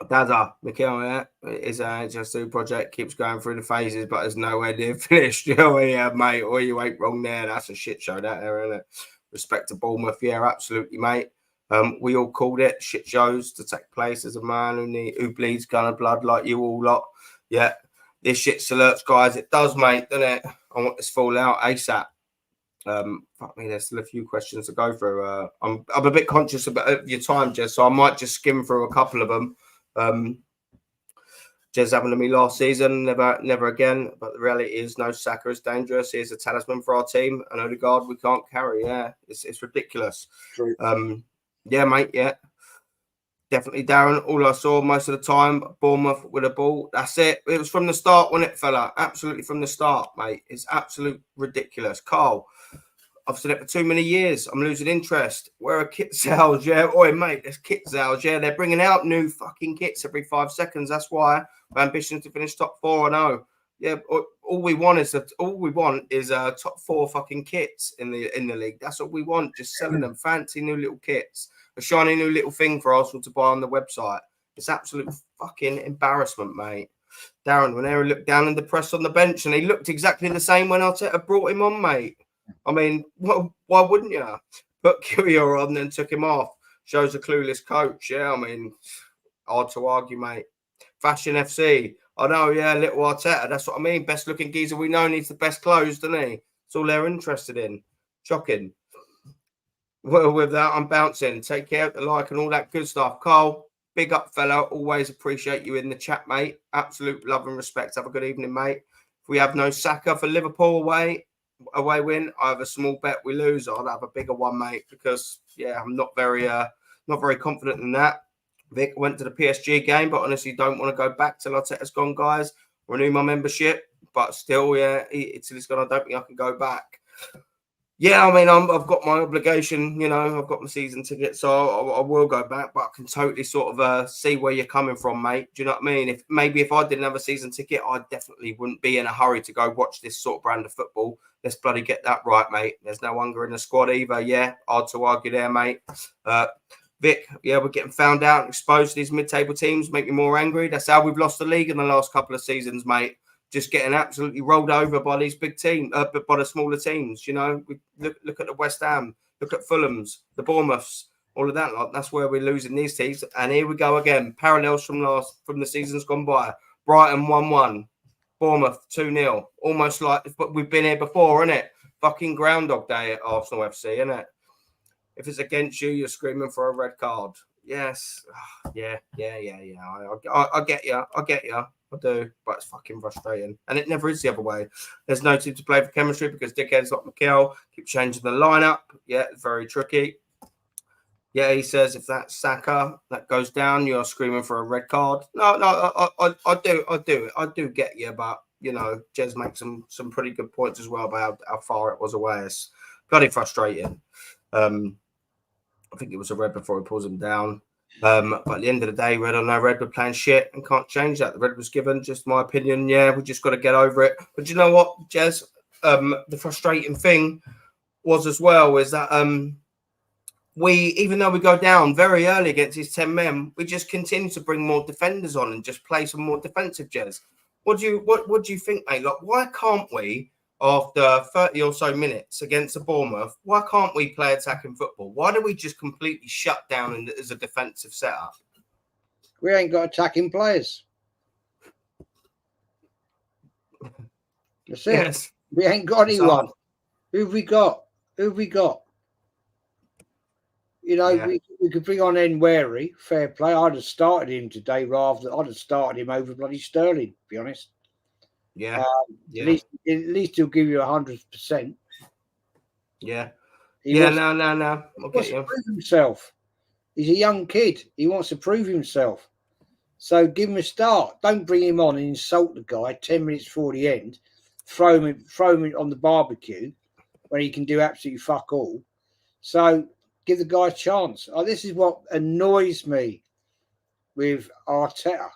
Dada, Mikel, yeah. His HS2 project keeps going through the phases, but there's nowhere near finished. Yeah, mate. Or you ain't wrong there. That's a shit show, that there, isn't it? Respect to Bournemouth, yeah, absolutely, mate. We all called it shit shows to take place as a man who bleeds gun and blood like you all lot. Yeah. This shit alerts, guys. It does, mate, doesn't it? I want this fall out ASAP. Fuck me, there's still a few questions to go through. I'm a bit conscious of your time, Jez, so I might just skim through a couple of them. Jez happened to me last season, never again. But the reality is, no Saka is dangerous. He's a talisman for our team, and Odegaard we can't carry. Yeah, it's ridiculous. True. Yeah, mate. Yeah. Definitely, Darren. All I saw most of the time, Bournemouth with a ball. That's it. It was from the start, wasn't it, fella? Absolutely from the start, mate. It's absolute ridiculous. Carl, I've said it for too many years. I'm losing interest. Where are kit sales? Yeah. Oi, mate, there's kit sales. Yeah. They're bringing out new fucking kits every 5 seconds. That's why my ambition is to finish top 4. I know. Yeah. All we want is top 4 fucking kits in the league. That's what we want. Just selling them fancy new little kits. A shiny new little thing for Arsenal to buy on the website. It's absolute fucking embarrassment, mate. Darren, when Aaron looked down and depressed on the bench, and he looked exactly the same when Arteta brought him on, mate. I mean, why wouldn't you? Put Kyrgios on and took him off. Shows a clueless coach. Yeah, I mean, hard to argue, mate. Fashion FC. I know, yeah, little Arteta. That's what I mean. Best looking geezer we know needs the best clothes, doesn't he? That's all they're interested in. Shocking. Well, with that, I'm bouncing. Take care of the like and all that good stuff. Carl, big up, fella. Always appreciate you in the chat, mate. Absolute love and respect. Have a good evening, mate. If we have no Saka for Liverpool away win, I have a small bet we lose. I'll have a bigger one, mate, because I'm not very confident in that. Vic went to the PSG game, but honestly don't want to go back till Arteta's gone, guys. Renew my membership, but still, Italy's gone. I don't think I can go back. Yeah, I mean, I've got my obligation, I've got my season ticket, so I will go back, but I can totally sort of see where you're coming from, mate. Do you know what I mean? If I didn't have a season ticket, I definitely wouldn't be in a hurry to go watch this sort of brand of football. Let's bloody get that right, mate. There's no hunger in the squad either. Yeah, hard to argue there, mate. Vic, we're getting found out and exposed to these mid-table teams, make me more angry. That's how we've lost the league in the last couple of seasons, mate. Just getting absolutely rolled over by these big teams, by the smaller teams. We look at the West Ham, look at Fulham's, the Bournemouths, all of that. That's where we're losing these teams. And here we go again. Parallels from the seasons gone by. Brighton 1-1, Bournemouth 2-0. Almost like, but we've been here before, isn't it? Fucking Groundhog Day at Arsenal FC, isn't it? If it's against you, you're screaming for a red card. Yes, yeah. I get you. I do, but it's fucking frustrating. And it never is the other way. There's no team to play for chemistry because dickheads like Mikel keep changing the lineup. Yeah, it's very tricky. Yeah, he says if that's Saka that goes down, you're screaming for a red card. No, I do get you, but JEZ makes some pretty good points as well about how far it was away. It's bloody frustrating. I think it was a red before he pulls him down. But at the end of the day, red or no red, we're playing shit and can't change that. The red was given, just my opinion. Yeah, we just got to get over it. But you know what, JEZ? The frustrating thing was as well is that even though we go down very early against these 10 men, we just continue to bring more defenders on and just play some more defensive, JEZ. What do you think, mate? Like, why can't we, after 30 or so minutes against the Bournemouth, why can't we play attacking football? Why do we just completely shut down as a defensive setup? We ain't got attacking players. That's it. Yes. We ain't got anyone. Who've we got? We could bring on Nweri, fair play. I'd have started him today I'd have started him over bloody Sterling, to be honest. Yeah. At least he'll give you 100%. Yeah. No. He wants to prove himself. He's a young kid. He wants to prove himself. So give him a start. Don't bring him on and insult the guy 10 minutes before the end. Throw him on the barbecue when he can do absolutely fuck all. So give the guy a chance. This is what annoys me with Arteta,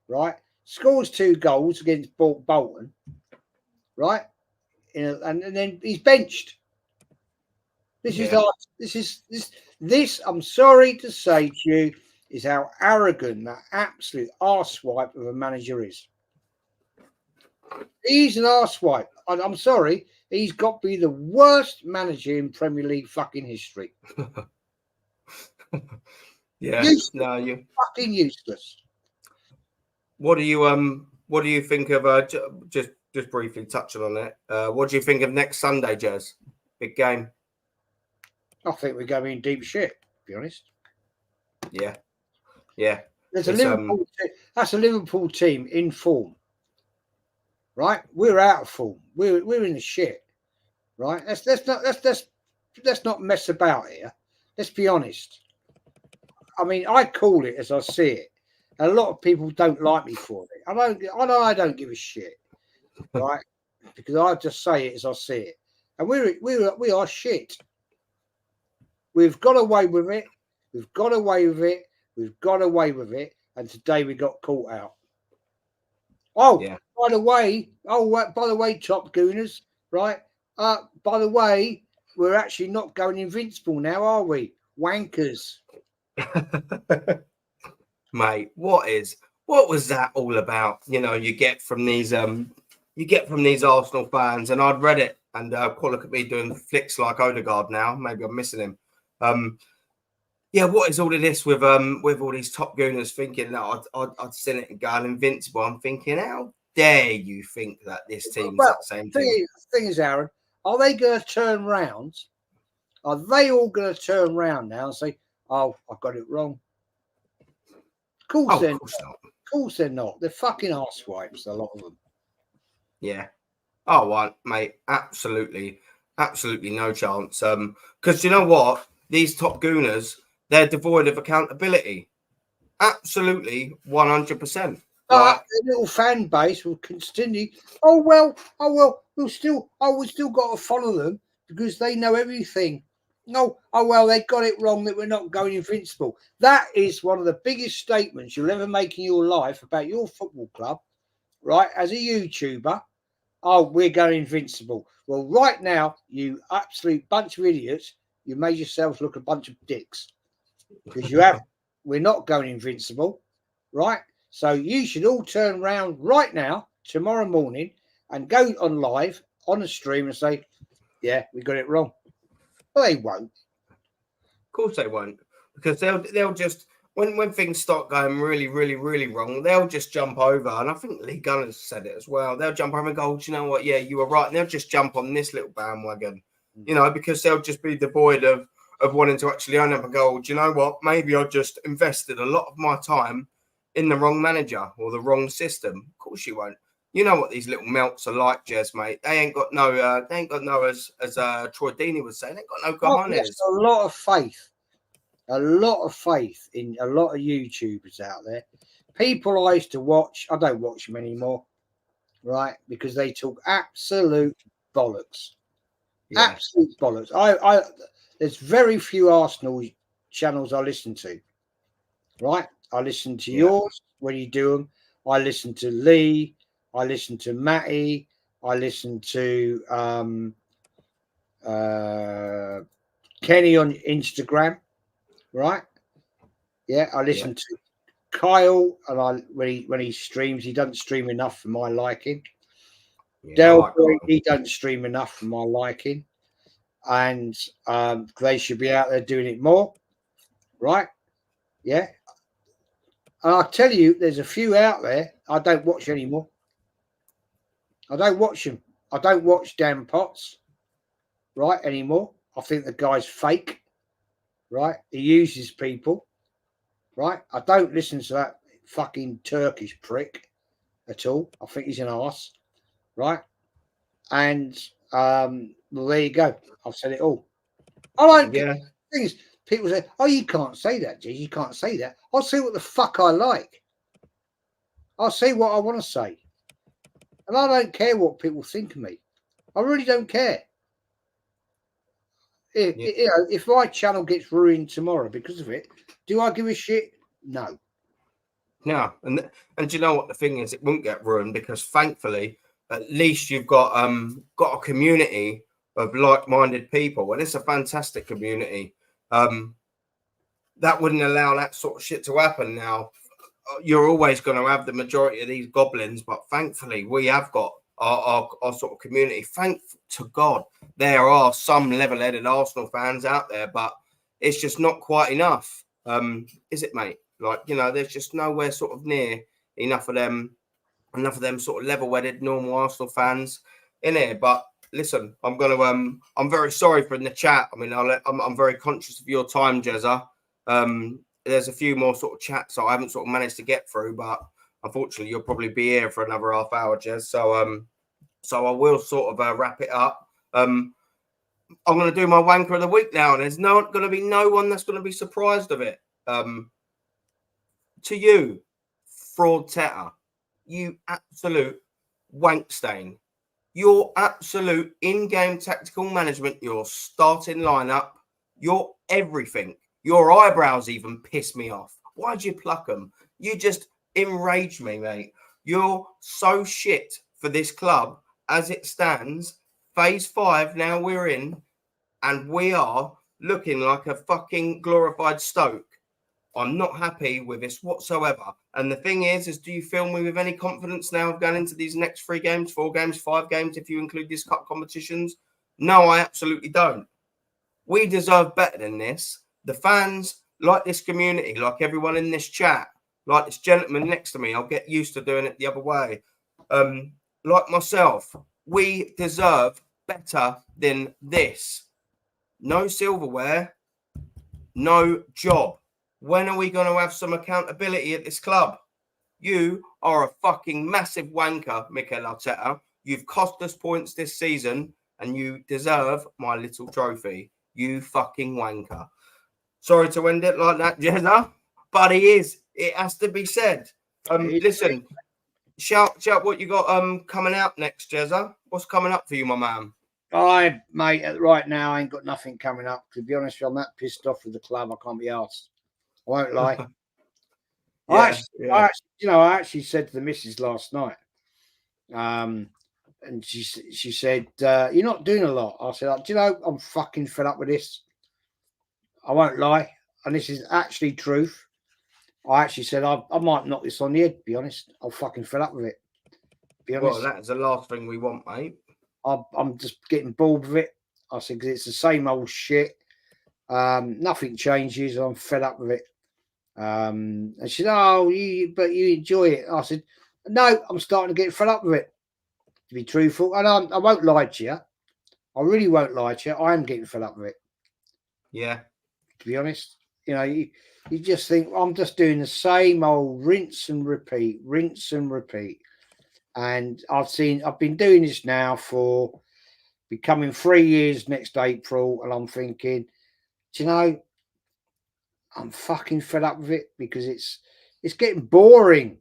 right? Scores 2 goals against Bolton, right? And then he's benched. This, I'm sorry to say to you, is how arrogant that absolute arsewipe of a manager is. He's an arsewipe. I'm sorry. He's got to be the worst manager in Premier League fucking history. Yeah. Useless. No, you fucking useless. What do you think of just briefly touching on it? What do you think of next Sunday, JEZ? Big game. I think we're going in deep shit, to be honest. Yeah. There's that's a Liverpool team in form. Right? We're out of form. We're in the shit. Right? Let's not mess about here. Let's be honest. I mean, I call it as I see it. A lot of people don't like me for it. I don't give a shit, right? Because I just say it as I see it. and we are shit. We've got away with it. We've got away with it. We've got away with it. And today we got caught out. Oh, Yeah. by the way, Top Gooners, right? By the way, we're actually not going invincible now, are we? Wankers. Mate, what was that all about? You know, you get from these Arsenal fans, and I'd read it, and look at me doing flicks like Odegaard now. Maybe I'm missing him. Yeah, what is all of this with all these Top Gooners thinking that I'd seen it and going invincible? I'm thinking, how dare you think that this team's that same team? Thing is, Aaron, are they going to turn round? Are they all going to turn round now and say, "Oh, I got it wrong"? Of course they're not. Of course they're not. They're fucking arsewipes, a lot of them. Yeah. Oh, well, mate, absolutely no chance. Because you know what? These Top Gooners, they're devoid of accountability. Absolutely, 100%. But the little fan base will continue. We've still got to follow them because they know everything. No, they got it wrong that we're not going invincible. That is one of the biggest statements you'll ever make in your life about your football club, right? As a YouTuber, oh, we're going invincible. Well, right now, you absolute bunch of idiots, you made yourselves look a bunch of dicks because you have. We're not going invincible, right? So you should all turn around right now, tomorrow morning, and go on live on a stream and say, "Yeah, we got it wrong." Well, they won't. Of course they won't, because they'll just when things start going really, really, really wrong, they'll just jump over. And I think Lee Gunners said it as well. They'll jump over and go, "Do you know what? Yeah, you were right." And they'll just jump on this little bandwagon, you know, because they'll just be devoid of wanting to actually own up and go, "Do you know what? Maybe I just invested a lot of my time in the wrong manager or the wrong system." Of course you won't. You know what these little melts are like, JEZ, mate. They ain't got no, as Troy Deeney would say, they ain't got no cojones. A lot of faith in a lot of YouTubers out there. People I used to watch, I don't watch them anymore, right? Because they talk absolute bollocks. Yeah. Absolute bollocks. There's very few Arsenal channels I listen to, right? I listen to yours when you do them. I listen to Lee. I listen to Matty. I listen to Kenny on Instagram, right? Yeah, I listen to Kyle, and when he streams, he doesn't stream enough for my liking. Del Boy, he doesn't stream enough for my liking, and they should be out there doing it more, right? Yeah. And I'll tell you, there's a few out there I don't watch anymore. I don't watch them. I don't watch Dan Potts, right, anymore. I think the guy's fake, right? He uses people, right? I don't listen to that fucking Turkish prick at all. I think he's an arse, right? And well, there you go. I've said it all. I don't. Yeah. The thing is, people say, "Oh, you can't say that, JEZ. You can't say that." I'll say what the fuck I like. I'll say what I want to say, and I don't care what people think of me. I really don't care. If my channel gets ruined tomorrow because of it, do I give a shit? No. No, and do you know what the thing is? It won't get ruined because thankfully, at least you've got a community of like-minded people, and it's a fantastic community. That wouldn't allow that sort of shit to happen. Now, you're always going to have the majority of these goblins, but thankfully, we have got our sort of community. Thank to God, there are some level-headed Arsenal fans out there, but it's just not quite enough, is it, mate? Like, you know, there's just nowhere sort of near enough of them sort of level-headed normal Arsenal fans in here. But listen, I'm very sorry for in the chat. I mean, I'm very conscious of your time, JEZ. There's a few more sort of chats I haven't sort of managed to get through, but unfortunately, you'll probably be here for another half hour, JEZ. So I will sort of wrap it up. I'm going to do my wanker of the week now, and there's not going to be no one that's going to be surprised of it. To you, fraud tetter, you absolute wank stain. Your absolute in-game tactical management, your starting lineup, your everything. Your eyebrows even piss me off. Why'd you pluck them? You just enrage me, mate. You're so shit for this club as it stands. Phase 5 now we're in, and we are looking like a fucking glorified Stoke. I'm not happy with this whatsoever. And the thing is do you fill me with any confidence now of going into these next 3 games, 4 games, 5 games, if you include these cup competitions? No, I absolutely don't. We deserve better than this. The fans, like this community, like everyone in this chat, like this gentleman next to me, I'll get used to doing it the other way. Like myself, we deserve better than this. No silverware, no job. When are we going to have some accountability at this club? You are a fucking massive wanker, Mikel Arteta. You've cost us points this season, and you deserve my little trophy. You fucking wanker. Sorry to end it like that, JEZ, but he is. It has to be said. Listen, shout what you got coming out next, JEZ. What's coming up for you, my man? Mate, right now I ain't got nothing coming up. To be honest, I'm that pissed off with the club. I can't be asked. I won't lie. I actually said to the missus last night, and she said, "You're not doing a lot." I said, "Do you know, I'm fucking fed up with this. I won't lie, and this is actually truth." I actually said, "I might knock this on the head. To be honest, I'm fucking fed up with it. Be honest." Well, that's the last thing we want, mate. I'm just getting bored with it. I said, because it's the same old shit. Nothing changes. I'm fed up with it. And she said, "Oh, but you enjoy it." I said, "No, I'm starting to get fed up with it, to be truthful." And I won't lie to you. I really won't lie to you. I am getting fed up with it. Yeah. To be honest, you just think, I'm just doing the same old rinse and repeat. And I've been doing this now for becoming 3 years next April. And I'm thinking, do you know, I'm fucking fed up with it, because it's getting boring.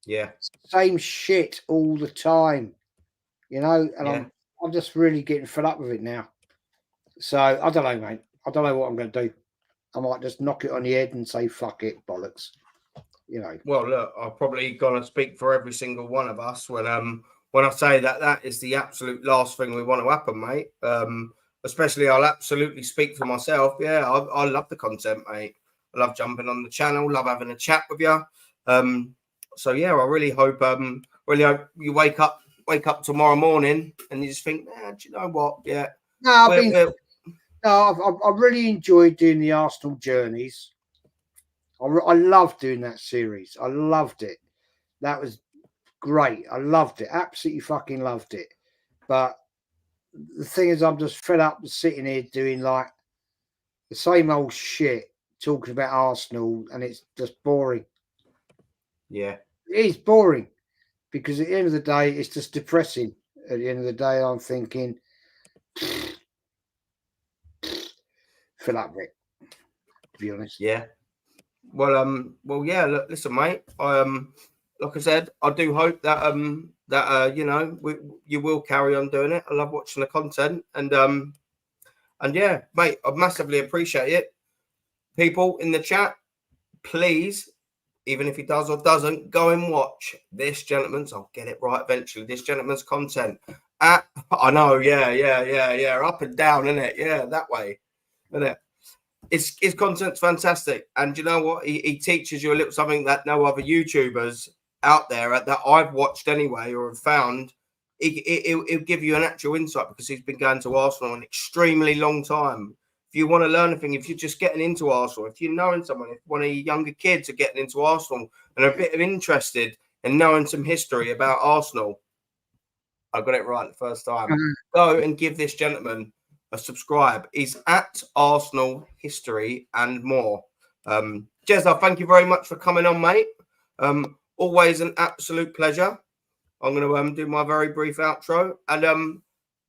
Yeah. Same shit all the time, and yeah. I'm just really getting fed up with it now. So I don't know, mate. I don't know what I'm going to do. I might just knock it on the head and say, fuck it, bollocks. Well, look, I'm probably going to speak for every single one of us when I say that is the absolute last thing we want to happen, mate. Especially, I'll absolutely speak for myself. Yeah, I love the content, mate. I love jumping on the channel, love having a chat with you. So yeah, I really hope you wake up tomorrow morning and you just think, do you know what? Yeah. No, I really enjoyed doing the Arsenal journeys. I loved doing that series. I loved it. That was great. I loved it. Absolutely fucking loved it. But the thing is, I'm just fed up sitting here doing like the same old shit, talking about Arsenal, and it's just boring. Yeah. It is boring, because at the end of the day, it's just depressing. At the end of the day, I'm thinking, fed up with it, to be honest. Yeah. Well, yeah. Look, listen, mate. Like I said, I do hope that you will carry on doing it. I love watching the content, and yeah, mate, I massively appreciate it. People in the chat, please, even if he does or doesn't, go and watch this gentleman's. I'll get it right eventually. This gentleman's content. I know, yeah. Up and down, isn't it? Yeah, that way, isn't it? His content's fantastic, and you know what? He teaches you a little something that no other YouTubers out there that I've watched anyway or have found. He'll give you an actual insight, because he's been going to Arsenal an extremely long time. If you want to learn anything, if you're just getting into Arsenal, if you're knowing someone, if one of your younger kids are getting into Arsenal and are a bit of interested in knowing some history about Arsenal, I got it right the first time. Go and give this gentleman a subscribe. He's at Arsenal History and More. JEZ, thank you very much for coming on, mate. Always an absolute pleasure. I'm going to do my very brief outro. And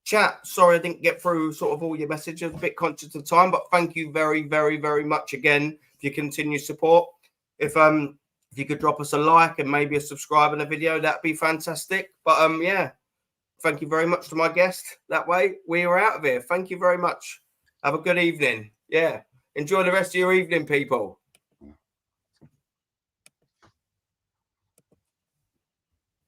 chat, sorry I didn't get through sort of all your messages. A bit conscious of time, but thank you very, very, very much again for your continued support. If you could drop us a like and maybe a subscribe in the video, that'd be fantastic. But yeah, Thank you very much to my guest. That way, we are out of here. Thank you very much. Have a good evening. Yeah. Enjoy the rest of your evening, people.